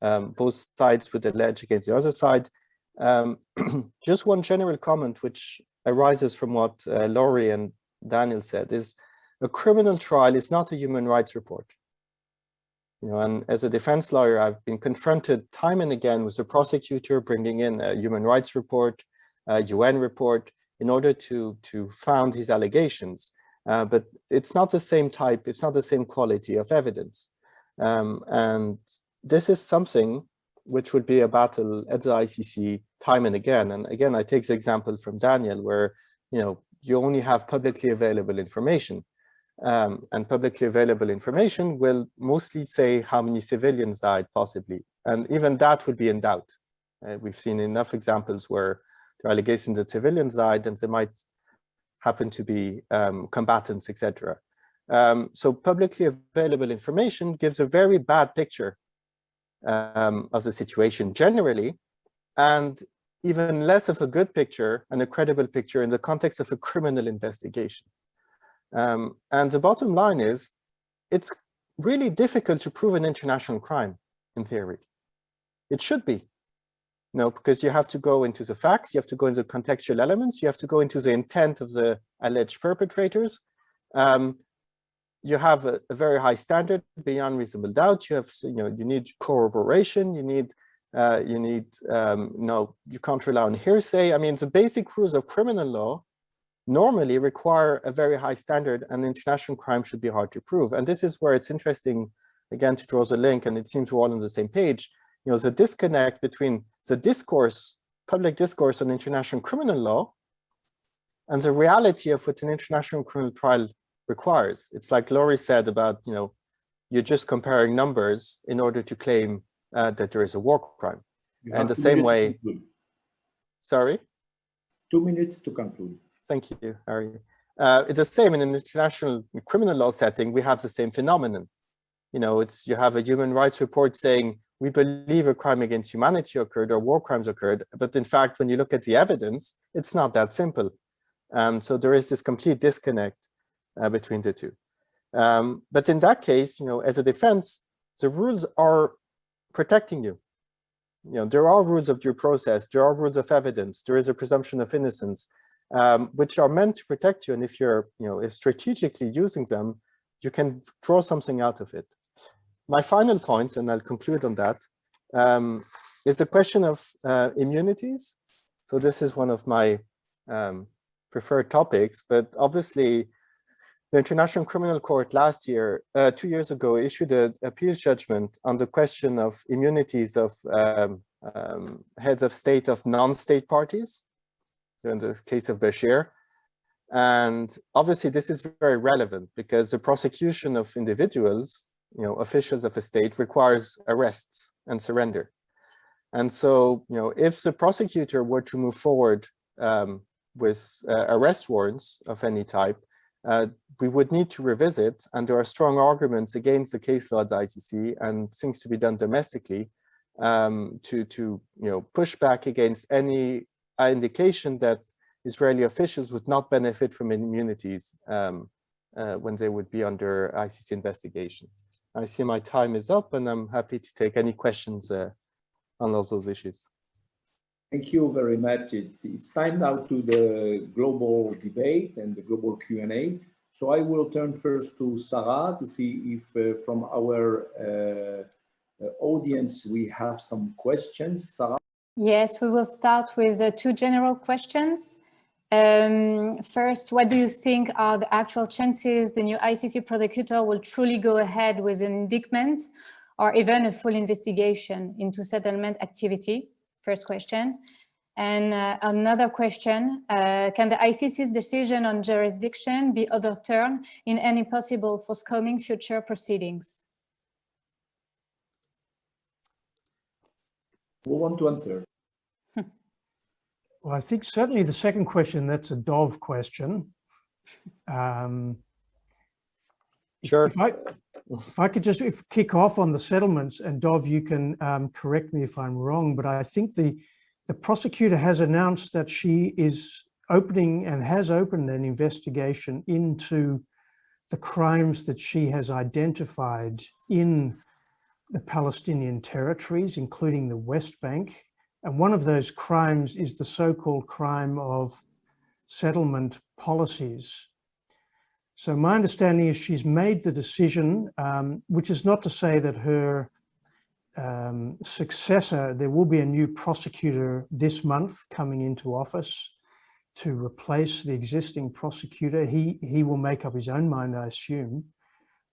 both sides would allege against the other side. Just one general comment which arises from what Laurie and Daniel said is a criminal trial is not a human rights report. And as a defense lawyer, I've been confronted time and again with the prosecutor bringing in a human rights report, a UN report, in order to found his allegations. But it's not the same type, it's not the same quality of evidence. And this is something which would be a battle at the ICC time and again. And again, I take the example from Daniel, where you only have publicly available information. And publicly available information will mostly say how many civilians died, possibly. And even that would be in doubt. We've seen enough examples where there are allegations that civilians died and they might happen to be combatants, etc. So publicly available information gives a very bad picture of the situation generally. And even less of a good picture and a credible picture in the context of a criminal investigation. And the bottom line is, it's really difficult to prove an international crime in theory. It should be. No, because you have to go into the facts, you have to go into contextual elements, you have to go into the intent of the alleged perpetrators. You have a very high standard beyond reasonable doubt. You have, you need corroboration. You can't rely on hearsay. I mean, the basic rules of criminal law normally require a very high standard, and international crime should be hard to prove. And this is where it's interesting, again, to draw the link, and it seems we're all on the same page. The disconnect between the discourse, public discourse on international criminal law, and the reality of what an international criminal trial requires. It's like Laurie said about, you're just comparing numbers in order to claim that there is a war crime. And the same way, sorry? 2 minutes to conclude. Thank you, Harry. It's the same in an international criminal law setting. We have the same phenomenon. You have a human rights report saying, we believe a crime against humanity occurred or war crimes occurred. But in fact, when you look at the evidence, it's not that simple. So there is this complete disconnect between the two. But in that case, as a defense, the rules are protecting you. There are rules of due process, there are rules of evidence, there is a presumption of innocence, which are meant to protect you. And if you're, if strategically using them, you can draw something out of it. My final point, and I'll conclude on that, is the question of immunities. So this is one of my preferred topics, but obviously the International Criminal Court last year, 2 years ago, issued an appeals judgment on the question of immunities of heads of state of non-state parties, so in the case of Bashir. And obviously this is very relevant because the prosecution of individuals, officials of a state, requires arrests and surrender. And so, if the prosecutor were to move forward with arrest warrants of any type, we would need to revisit, and there are strong arguments against the case law at the ICC and things to be done domestically to push back against any indication that Israeli officials would not benefit from immunities when they would be under ICC investigation. I see my time is up, and I'm happy to take any questions on all those issues. Thank you very much. It's time now to the global debate and the global Q&A. So I will turn first to Sarah to see if from our audience we have some questions. Sarah? Yes, we will start with 2 general questions. First, what do you think are the actual chances the new ICC prosecutor will truly go ahead with an indictment or even a full investigation into settlement activity? First question. And another question, can the ICC's decision on jurisdiction be overturned in any possible forthcoming future proceedings? Who want to answer? Well, I think certainly the second question, that's a Dov question. Sure. If I could just kick off on the settlements, and Dov, you can correct me if I'm wrong, but I think the prosecutor has announced that she is opening and has opened an investigation into the crimes that she has identified in the Palestinian territories, including the West Bank. And one of those crimes is the so-called crime of settlement policies. So my understanding is she's made the decision, which is not to say that her successor, there will be a new prosecutor this month coming into office to replace the existing prosecutor. He will make up his own mind, I assume.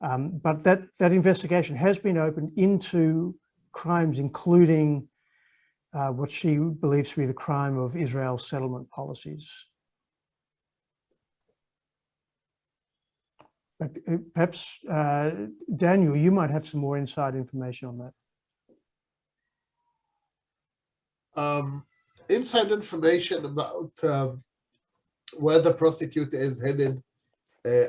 But that investigation has been opened into crimes, including what she believes to be the crime of Israel's settlement policies. But perhaps, Daniel, you might have some more inside information on that. Inside information about where the prosecutor is headed,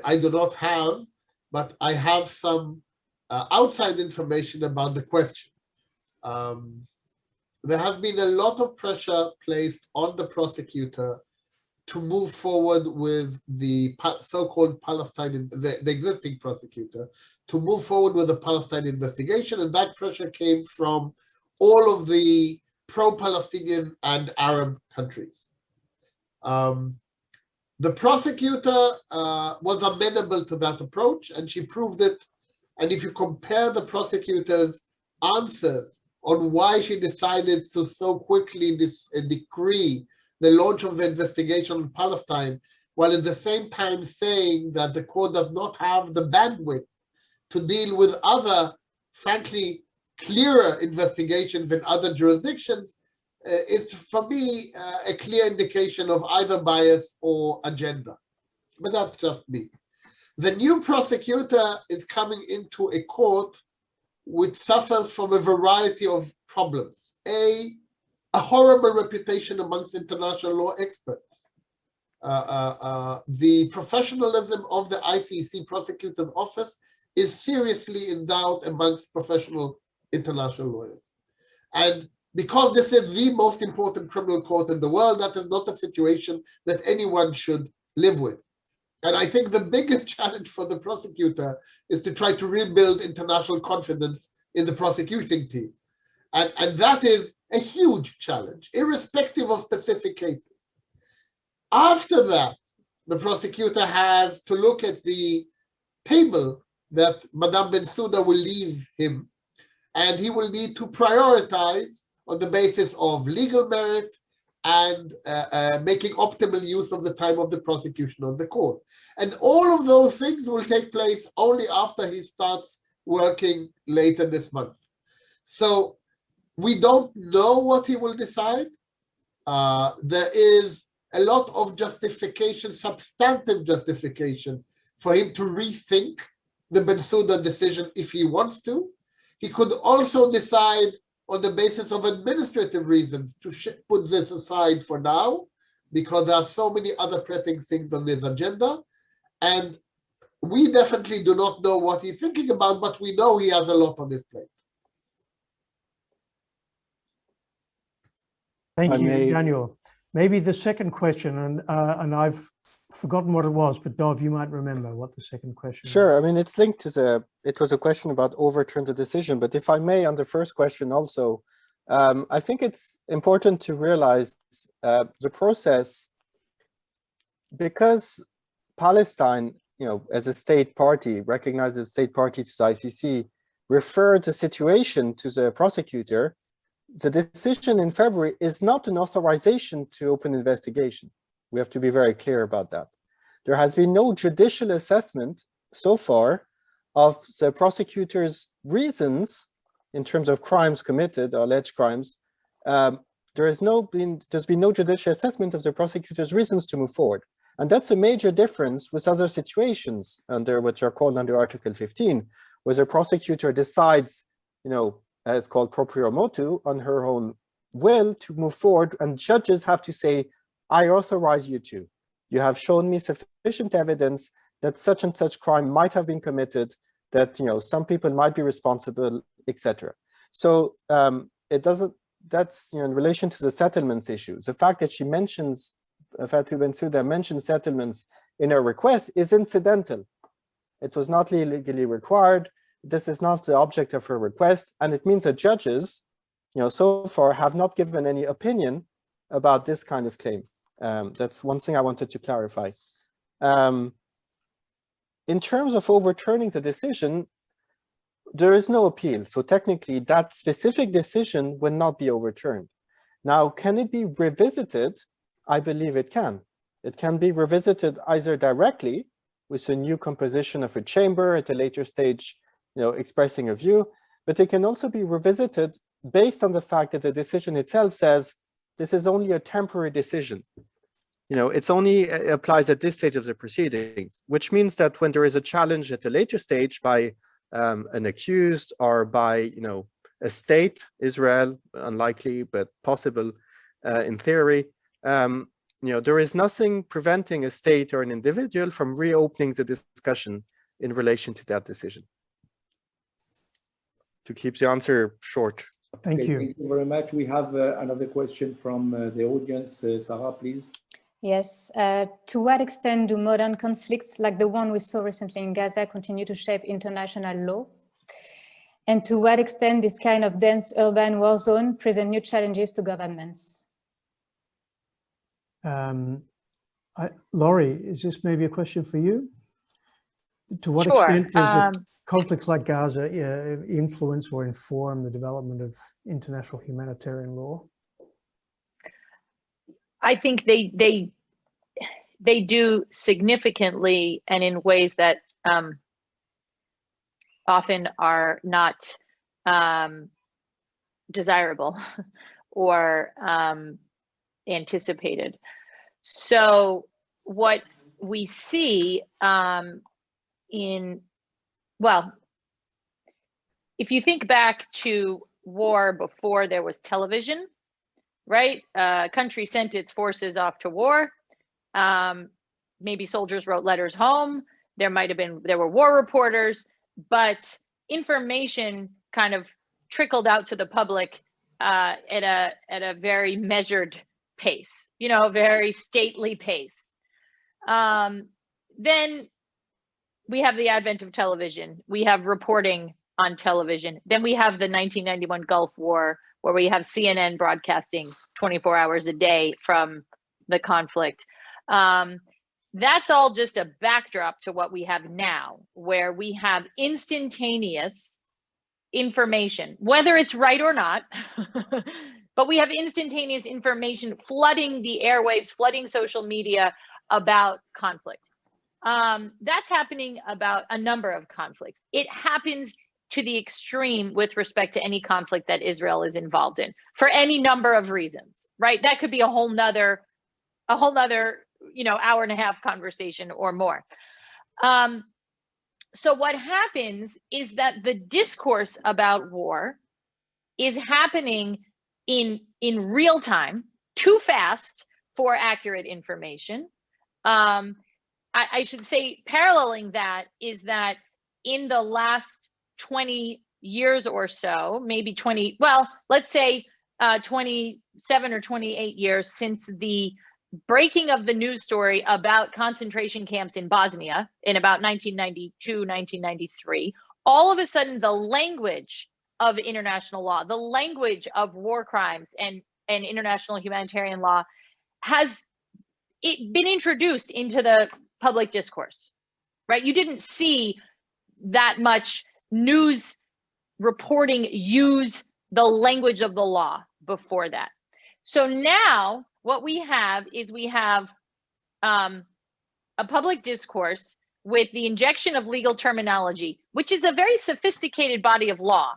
I do not have, but I have some outside information about the question. there has been a lot of pressure placed on the prosecutor to move forward with the so-called Palestinian, the existing prosecutor, to move forward with the Palestine investigation, and that pressure came from all of the pro-Palestinian and Arab countries. The prosecutor was amenable to that approach, and she proved it. And if you compare the prosecutor's answers on why she decided to so quickly decree the launch of the investigation in Palestine, while at the same time saying that the court does not have the bandwidth to deal with other, frankly, clearer investigations in other jurisdictions, is for me a clear indication of either bias or agenda. But that's just me. The new prosecutor is coming into a court which suffers from a variety of problems. A horrible reputation amongst international law experts. The professionalism of the ICC prosecutor's office is seriously in doubt amongst professional international lawyers. And because this is the most important criminal court in the world, that is not a situation that anyone should live with. And I think the biggest challenge for the prosecutor is to try to rebuild international confidence in the prosecuting team. And that is a huge challenge, irrespective of specific cases. After that, the prosecutor has to look at the table that Madame Bensouda will leave him, and he will need to prioritize on the basis of legal merit and making optimal use of the time of the prosecution of the court. And all of those things will take place only after he starts working later this month. So we don't know what he will decide. There is a lot of justification, substantive justification, for him to rethink the Bensouda decision if he wants to. He could also decide on the basis of administrative reasons to put this aside for now, because there are so many other pressing things on his agenda. And we definitely do not know what he's thinking about, but we know he has a lot on his plate. Thank you, Daniel. Maybe the second question, and I've forgotten what it was, but Dov, you might remember what the second question Sure. I mean, it's linked to it was a question about overturn the decision, but if I may, on the first question also, I think it's important to realize the process, because Palestine, as a state party, recognized as a state party to the ICC, referred the situation to the prosecutor. The decision in February is not an authorization to open investigation. We have to be very clear about that. There has been no judicial assessment so far of the prosecutor's reasons in terms of crimes committed, or alleged crimes. There's been no judicial assessment of the prosecutor's reasons to move forward. And that's a major difference with other situations which are called under Article 15, where the prosecutor decides, it's called proprio motu, on her own will to move forward, and judges have to say, I authorize you to. You have shown me sufficient evidence that such and such crime might have been committed, that some people might be responsible, etc. So that's in relation to the settlements issue. The fact that she mentions, Fatou Bensouda mentions settlements in her request is incidental. It was not legally required. This is not the object of her request, and it means that judges, so far have not given any opinion about this kind of claim. That's one thing I wanted to clarify. In terms of overturning the decision, there is no appeal. So technically, that specific decision will not be overturned. Now, can it be revisited? I believe it can. It can be revisited either directly with a new composition of a chamber at a later stage, expressing a view, but it can also be revisited based on the fact that the decision itself says this is only a temporary decision. It's only applies at this stage of the proceedings, which means that when there is a challenge at a later stage by an accused or by, a state, Israel, unlikely, but possible in theory, there is nothing preventing a state or an individual from reopening the discussion in relation to that decision. To keep the answer short. Thank you. Thank you very much. We have another question from the audience. Sarah, please. Yes. To what extent do modern conflicts like the one we saw recently in Gaza continue to shape international law? And to what extent this kind of dense urban war zone present new challenges to governments? Laurie, is this maybe a question for you? To what Sure. extent does conflicts like Gaza influence or inform the development of international humanitarian law? I think they do significantly, and in ways that often are not desirable or anticipated. So what we see if you think back to war before there was television, right? A country sent its forces off to war. Maybe soldiers wrote letters home. There were war reporters, but information kind of trickled out to the public at a very measured pace, very stately pace. Then we have the advent of television. We have reporting on television. Then we have the 1991 Gulf War, where we have CNN broadcasting 24 hours a day from the conflict. That's all just a backdrop to what we have now, where we have instantaneous information, whether it's right or not, but we have instantaneous information flooding the airwaves, flooding social media about conflict. That's happening about a number of conflicts. It happens to the extreme with respect to any conflict that Israel is involved in, for any number of reasons, right? That could be a whole nother, hour and a half conversation or more. So what happens is that the discourse about war is happening in real time, too fast for accurate information. I should say, paralleling that is that in the last 20 years or so, maybe 20, well, let's say 27 or 28 years since the breaking of the news story about concentration camps in Bosnia in about 1992, 1993, all of a sudden the language of international law, the language of war crimes and international humanitarian law has been introduced into the public discourse, right? You didn't see that much news reporting use the language of the law before that. So now what we have is a public discourse with the injection of legal terminology, which is a very sophisticated body of law,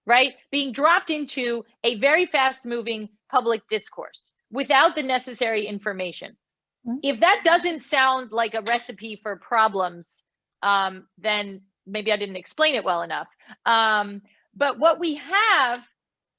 right? Being dropped into a very fast-moving public discourse without the necessary information. If that doesn't sound like a recipe for problems, then maybe I didn't explain it well enough. But what we have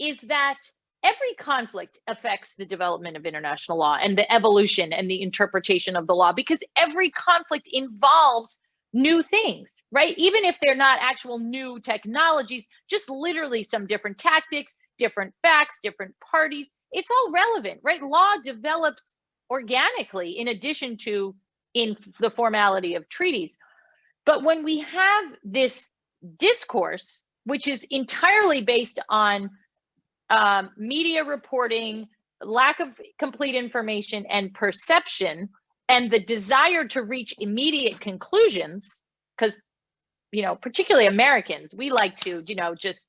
is that every conflict affects the development of international law and the evolution and the interpretation of the law, because every conflict involves new things, right? Even if they're not actual new technologies, just literally some different tactics, different facts, different parties. It's all relevant, right? Law develops organically in addition to in the formality of treaties. But when we have this discourse, which is entirely based on media reporting, lack of complete information and perception, and the desire to reach immediate conclusions, because, particularly Americans, we like to, just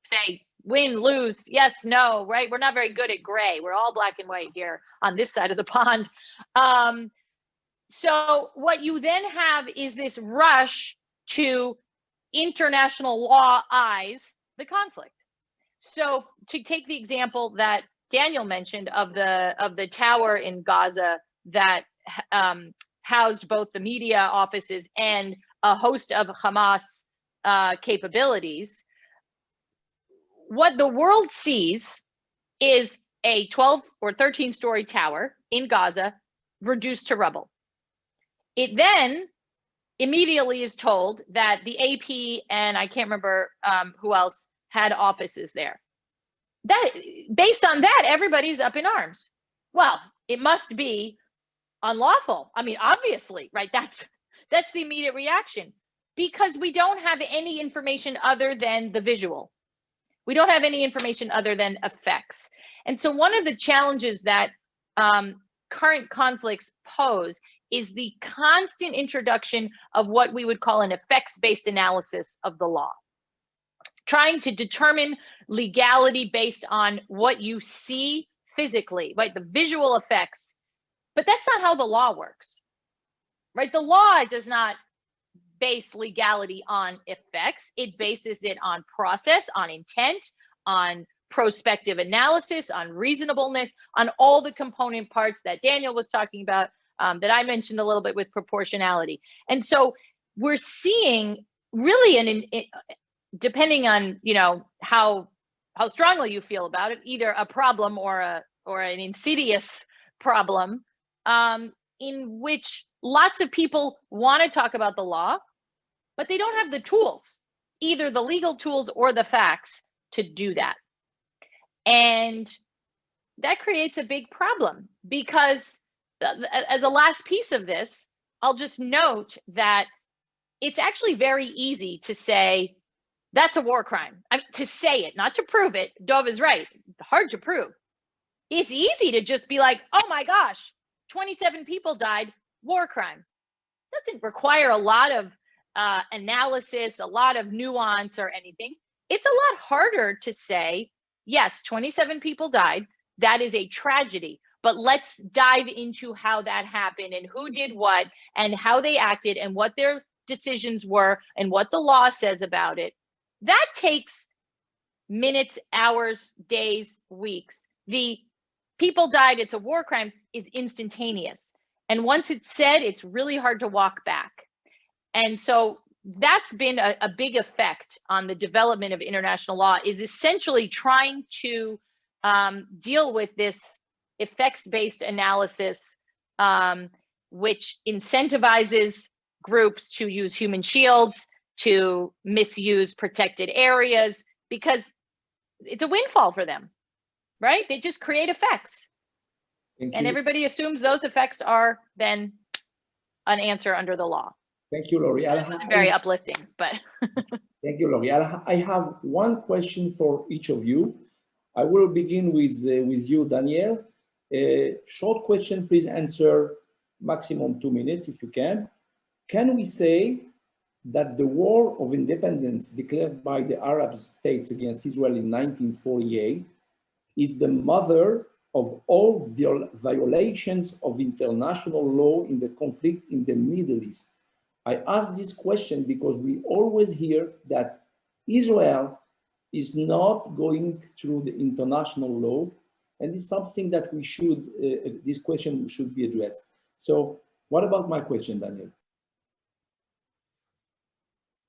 say win, lose, yes, no, right? We're not very good at gray. We're all black and white here on this side of the pond. So what you then have is this rush to international law-ize the conflict. So to take the example that Daniel mentioned of the tower in Gaza that housed both the media offices and a host of Hamas capabilities, what the world sees is a 12 or 13-story tower in Gaza reduced to rubble. It then immediately is told that the AP and I can't remember who else had offices there. that based on that, everybody's up in arms. Well, it must be unlawful. I mean, obviously, right? That's the immediate reaction, because we don't have any information other than the visual. We don't have any information other than effects. And so one of the challenges that current conflicts pose is the constant introduction of what we would call an effects-based analysis of the law, trying to determine legality based on what you see physically, right? The visual effects. But that's not how the law works, right? The law does not base legality on effects. It bases it on process, on intent, on prospective analysis, on reasonableness, on all the component parts that Daniel was talking about, that I mentioned a little bit with proportionality. And so we're seeing really, depending on, you know, how strongly you feel about it, either a problem or an insidious problem, in which lots of people want to talk about the law, but they don't have the tools, either the legal tools or the facts, to do that. And that creates a big problem, because as a last piece of this, I'll just note that it's actually very easy to say that's a war crime. I mean, to say it, not to prove it. Dov is right, hard to prove. It's easy to just be like, oh my gosh, 27 people died, war crime. Doesn't require a lot of analysis, a lot of nuance or anything. It's a lot harder to say, yes, 27 people died. That is a tragedy. But let's dive into how that happened and who did what and how they acted and what their decisions were and what the law says about it. That takes minutes, hours, days, weeks. The people died, it's a war crime, is instantaneous. And once it's said, it's really hard to walk back. And so that's been a big effect on the development of international law, is essentially trying to deal with this effects-based analysis, which incentivizes groups to use human shields, to misuse protected areas, because it's a windfall for them, right? They just create effects. And everybody assumes those effects are then an answer under the law. Thank you, Laurie. It wasn't very uplifting, but. Thank you, Laurie. I have one question for each of you. I will begin with you, Daniel. Short question, please answer maximum 2 minutes if you can. Can we say that the war of independence declared by the Arab states against Israel in 1948 is the mother of all violations of international law in the conflict in the Middle East? I ask this question because we always hear that Israel is not going through the international law, and it's something that we should, this question should be addressed. So what about my question, Daniel?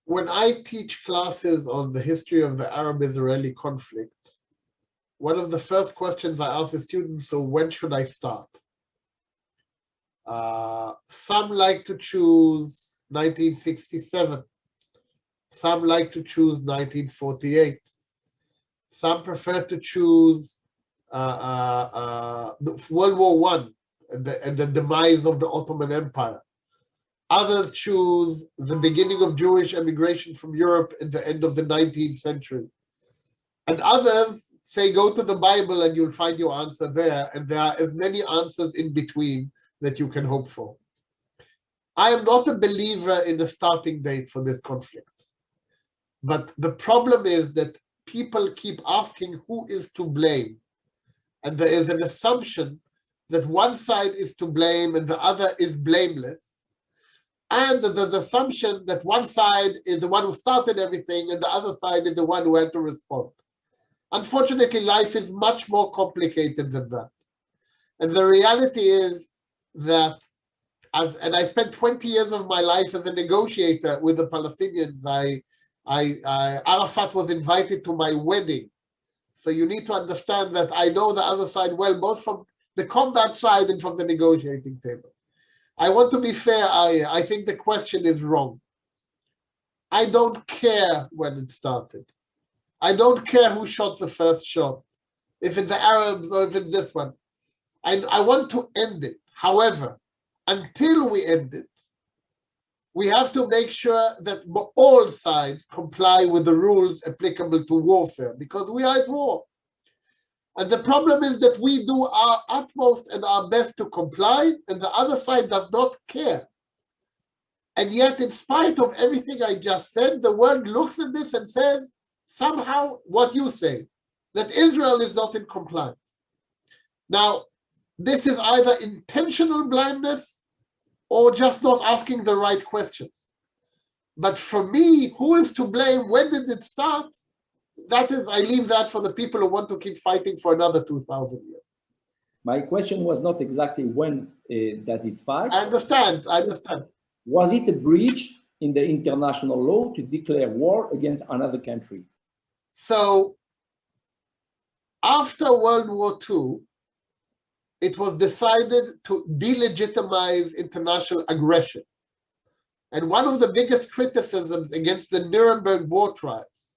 When I teach classes on the history of the Arab-Israeli conflict, one of the first questions I ask the students, so when should I start? Some like to choose 1967. Some like to choose 1948. Some prefer to choose World War I and the demise of the Ottoman Empire. Others choose the beginning of Jewish emigration from Europe at the end of the 19th century. And others say, go to the Bible and you'll find your answer there. And there are as many answers in between that you can hope for. I am not a believer in the starting date for this conflict. But the problem is that people keep asking who is to blame. And there is an assumption that one side is to blame and the other is blameless. And there's an assumption that one side is the one who started everything and the other side is the one who had to respond. Unfortunately, life is much more complicated than that. And the reality is that, and I spent 20 years of my life as a negotiator with the Palestinians. Arafat was invited to my wedding. So you need to understand that I know the other side well, both from the combat side and from the negotiating table. I want to be fair, I think the question is wrong. I don't care when it started. I don't care who shot the first shot. if it's the Arabs or if it's this one. I want to end it. However, until we end it, we have to make sure that all sides comply with the rules applicable to warfare, because we are at war. And the problem is that we do our utmost and our best to comply, and the other side does not care. And yet, in spite of everything I just said, the world looks at this and says, somehow, what you say, that Israel is not in compliance. Now, this is either intentional blindness or just not asking the right questions. But for me, who is to blame? When did it start? That is, I leave that for the people who want to keep fighting for another 2,000 years. My question was not exactly when that it started. I understand. Was it a breach in the international law to declare war against another country? So, after World War II, it was decided to delegitimize international aggression. And one of the biggest criticisms against the Nuremberg war trials,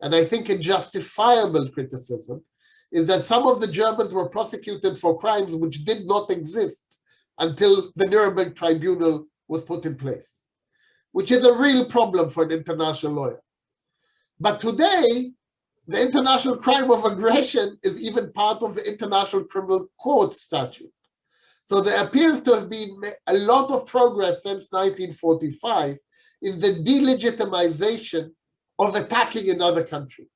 and I think a justifiable criticism, is that some of the Germans were prosecuted for crimes which did not exist until the Nuremberg tribunal was put in place, which is a real problem for an international lawyer. But today, the international crime of aggression is even part of the International Criminal Court statute. So there appears to have been a lot of progress since 1945 in the delegitimization of attacking another country.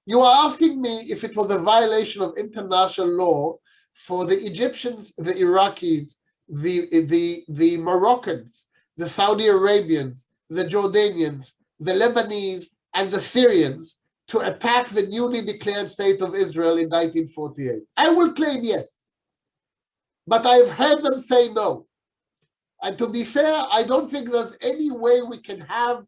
You are asking me if it was a violation of international law for the Egyptians, the Iraqis, the Moroccans, the Saudi Arabians, the Jordanians, the Lebanese, and the Syrians to attack the newly declared state of Israel in 1948. I will claim yes, but I've heard them say no. And to be fair, I don't think there's any way we can have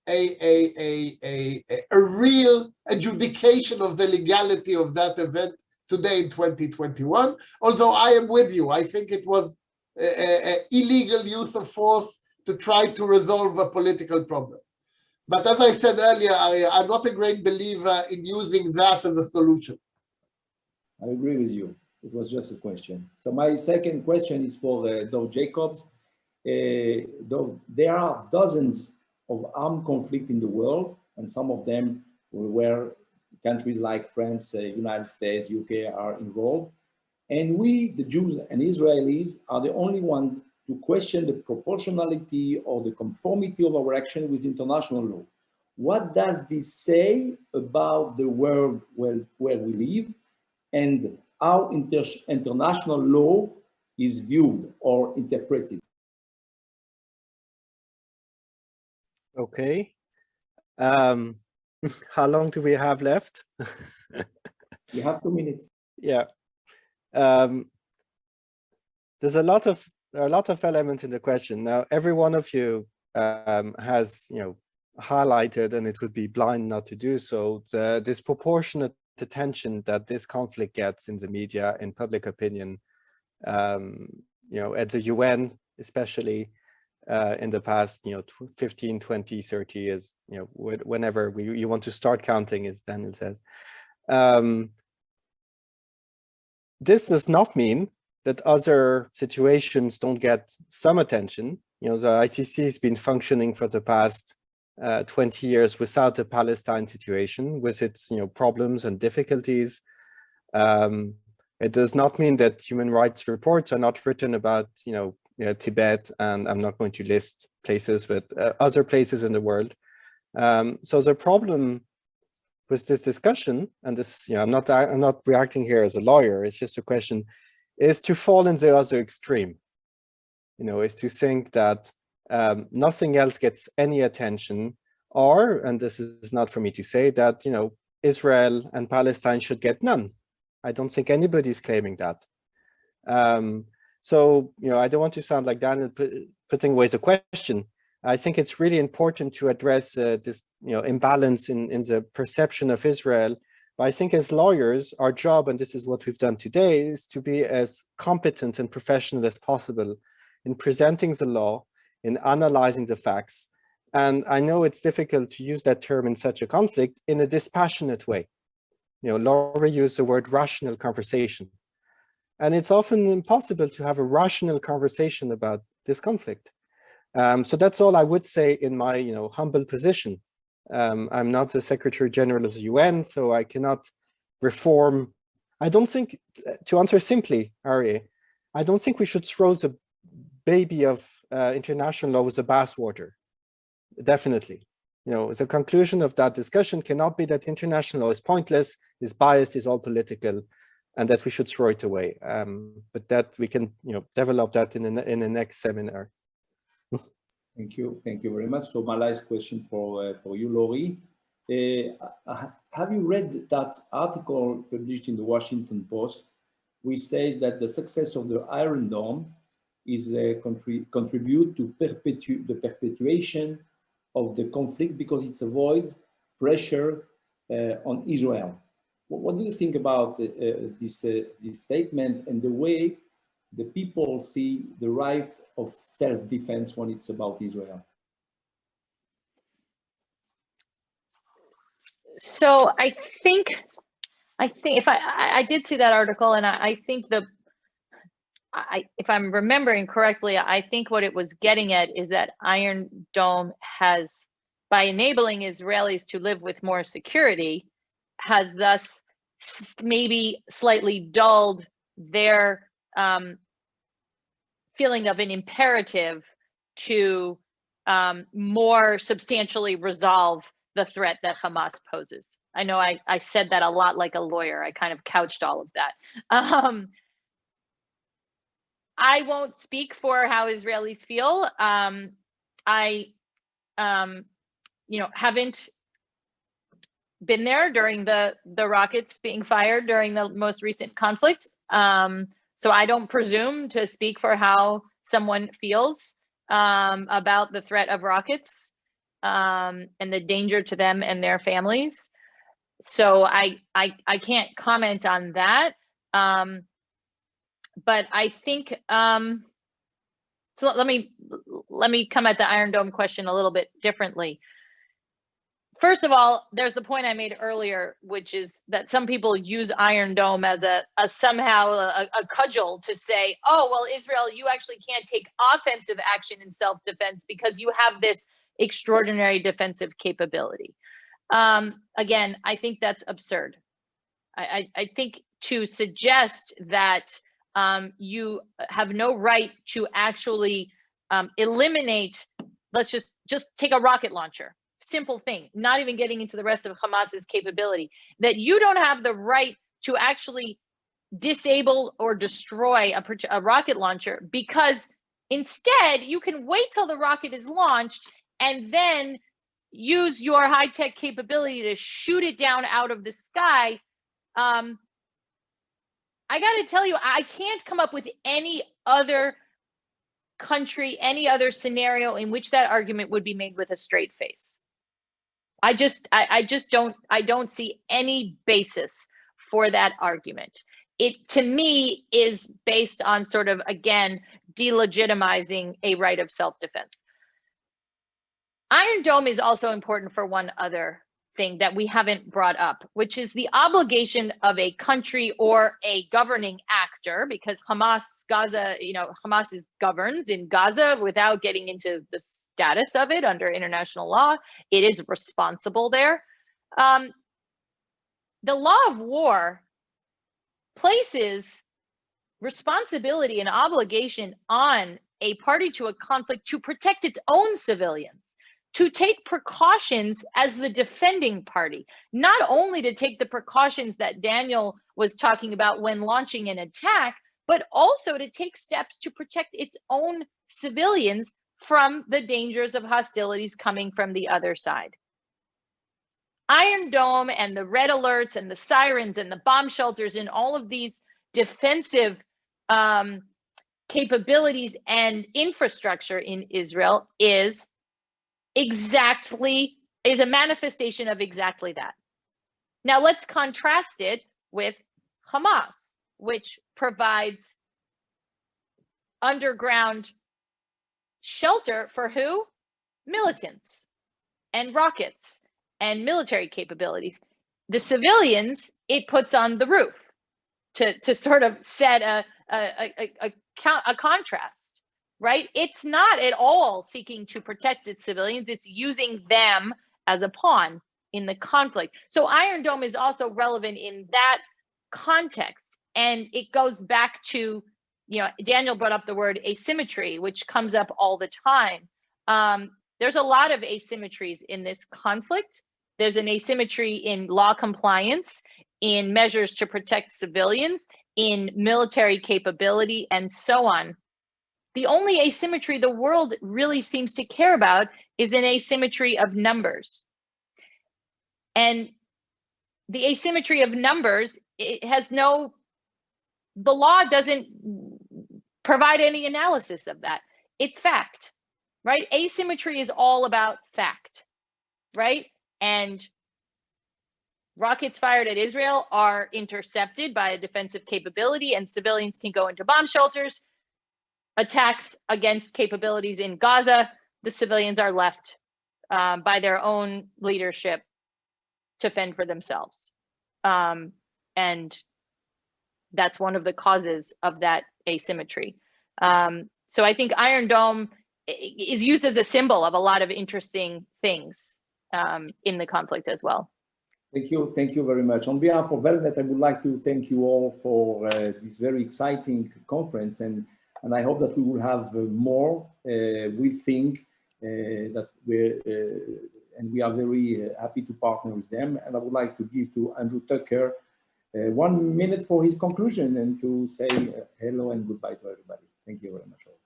a real adjudication of the legality of that event today in 2021, although I am with you. I think it was an illegal use of force to try to resolve a political problem. But as I said earlier, I'm not a great believer in using that as a solution. I agree with you. It was just a question. So my second question is for Dov Jacobs. Dov, there are dozens of armed conflicts in the world, and some of them where countries like France, United States, UK are involved. And we, the Jews and Israelis, are the only ones to question the proportionality or the conformity of our action with international law. What does this say about the world where we live and how international law is viewed or interpreted? Okay. How long do we have left? You have 2 minutes. Yeah. There's a lot of elements in the question. Now, every one of you has, highlighted, and it would be blind not to do so, the disproportionate attention that this conflict gets in the media, in public opinion, at the UN, especially in the past, 15, 20, 30 years, whenever you want to start counting, as Daniel says. This does not mean that other situations don't get some attention. The ICC has been functioning for the past 20 years without the Palestine situation, with its problems and difficulties. It does not mean that human rights reports are not written about Tibet, and I'm not going to list places, but other places in the world. So the problem with this discussion, and this, I'm not reacting here as a lawyer, it's just a question, is to fall in the other extreme. Is to think that nothing else gets any attention, or, and this is not for me to say, that Israel and Palestine should get none. I don't think anybody's claiming that. So I don't want to sound like Daniel putting away the question. I think it's really important to address this imbalance in the perception of Israel. But I think as lawyers, our job, and this is what we've done today, is to be as competent and professional as possible in presenting the law, in analyzing the facts. And I know it's difficult to use that term in such a conflict, in a dispassionate way. Laura used the word rational conversation. And it's often impossible to have a rational conversation about this conflict. So that's all I would say in my humble position. I'm not the Secretary General of the UN, so I cannot reform. I don't think, to answer simply, Ari, I don't think we should throw the baby of international law with the bathwater. Definitely. The conclusion of that discussion cannot be that international law is pointless, is biased, is all political, and that we should throw it away. But that we can, develop that in the next seminar. Thank you very much. So my last question for you, Laurie. Have you read that article published in the Washington Post, which says that the success of the Iron Dome is contribute to the perpetuation of the conflict because it avoids pressure on Israel? What do you think about this statement and the way the people see the right of self-defense when it's about Israel? So I think if I did see that article, and I think if I'm remembering correctly, I think what it was getting at is that Iron Dome has, by enabling Israelis to live with more security, has thus maybe slightly dulled their feeling of an imperative to more substantially resolve the threat that Hamas poses. I know I said that a lot like a lawyer. I kind of couched all of that. I won't speak for how Israelis feel. I haven't been there during the rockets being fired during the most recent conflict. So I don't presume to speak for how someone feels about the threat of rockets and the danger to them and their families. So I can't comment on that. But I think so. Let me come at the Iron Dome question a little bit differently. First of all, there's the point I made earlier, which is that some people use Iron Dome as a cudgel to say, oh, well, Israel, you actually can't take offensive action in self-defense because you have this extraordinary defensive capability. Again, I think that's absurd. I think to suggest that you have no right to actually eliminate, let's just take a rocket launcher. Simple thing, not even getting into the rest of Hamas's capability, that you don't have the right to actually disable or destroy a rocket launcher, because instead you can wait till the rocket is launched and then use your high-tech capability to shoot it down out of the sky. I got to tell you, I can't come up with any other country, any other scenario in which that argument would be made with a straight face. I don't see any basis for that argument. It, to me, is based on sort of, again, delegitimizing a right of self-defense. Iron Dome is also important for one other thing that we haven't brought up, which is the obligation of a country or a governing actor, because Hamas governs in Gaza without getting into the status of it under international law. It is responsible there. The law of war places responsibility and obligation on a party to a conflict to protect its own civilians, to take precautions as the defending party, not only to take the precautions that Daniel was talking about when launching an attack, but also to take steps to protect its own civilians from the dangers of hostilities coming from the other side. Iron Dome and the red alerts and the sirens and the bomb shelters and all of these defensive capabilities and infrastructure in Israel is a manifestation of exactly that. Now let's contrast it with Hamas, which provides underground shelter for who? Militants and rockets and military capabilities. the civilians it puts on the roof to sort of set a contrast, right? It's not at all seeking to protect its civilians. It's using them as a pawn in the conflict. So Iron Dome is also relevant in that context. And it goes back to, Daniel brought up the word asymmetry, which comes up all the time. There's a lot of asymmetries in this conflict. There's an asymmetry in law compliance, in measures to protect civilians, in military capability, and so on. The only asymmetry the world really seems to care about is an asymmetry of numbers. And the asymmetry of numbers, the law doesn't provide any analysis of that. It's fact, right? Asymmetry is all about fact, right? And rockets fired at Israel are intercepted by a defensive capability, and civilians can go into bomb shelters. Attacks against capabilities in Gaza, the civilians are left by their own leadership to fend for themselves. And that's one of the causes of that asymmetry. So I think Iron Dome is used as a symbol of a lot of interesting things in the conflict as well. Thank you very much. On behalf of ELNET, I would like to thank you all for this very exciting conference, and I hope that we will have more. We think that we are very happy to partner with them. And I would like to give to Andrew Tucker 1 minute for his conclusion and to say hello and goodbye to everybody. Thank you very much all.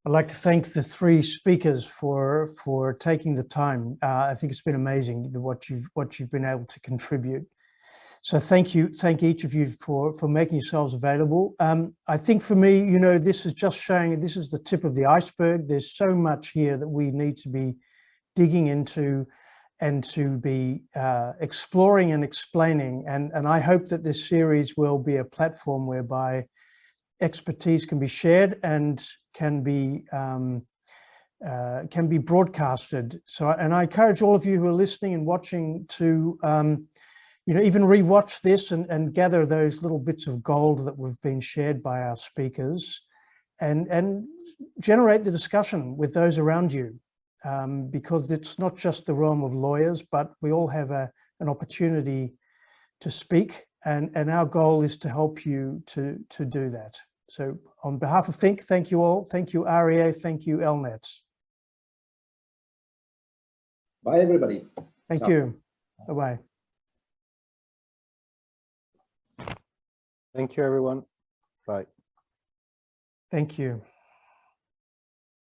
I'd like to thank the three speakers for taking the time. I think it's been amazing what you've been able to contribute. So thank each of you for making yourselves available. I think for me, this is just showing this is the tip of the iceberg. There's so much here that we need to be digging into and to be exploring and explaining. And I hope that this series will be a platform whereby expertise can be shared and can be broadcasted. So, and I encourage all of you who are listening and watching to, even rewatch this and gather those little bits of gold that we've been shared by our speakers, and generate the discussion with those around you, because it's not just the realm of lawyers, but we all have an opportunity to speak, and our goal is to help you to do that. So on behalf of thinc, thank you all. Thank you, REA. Thank you, ELNET. Bye, everybody. Thank you. Bye-bye. Thank you, everyone. Bye. Thank you.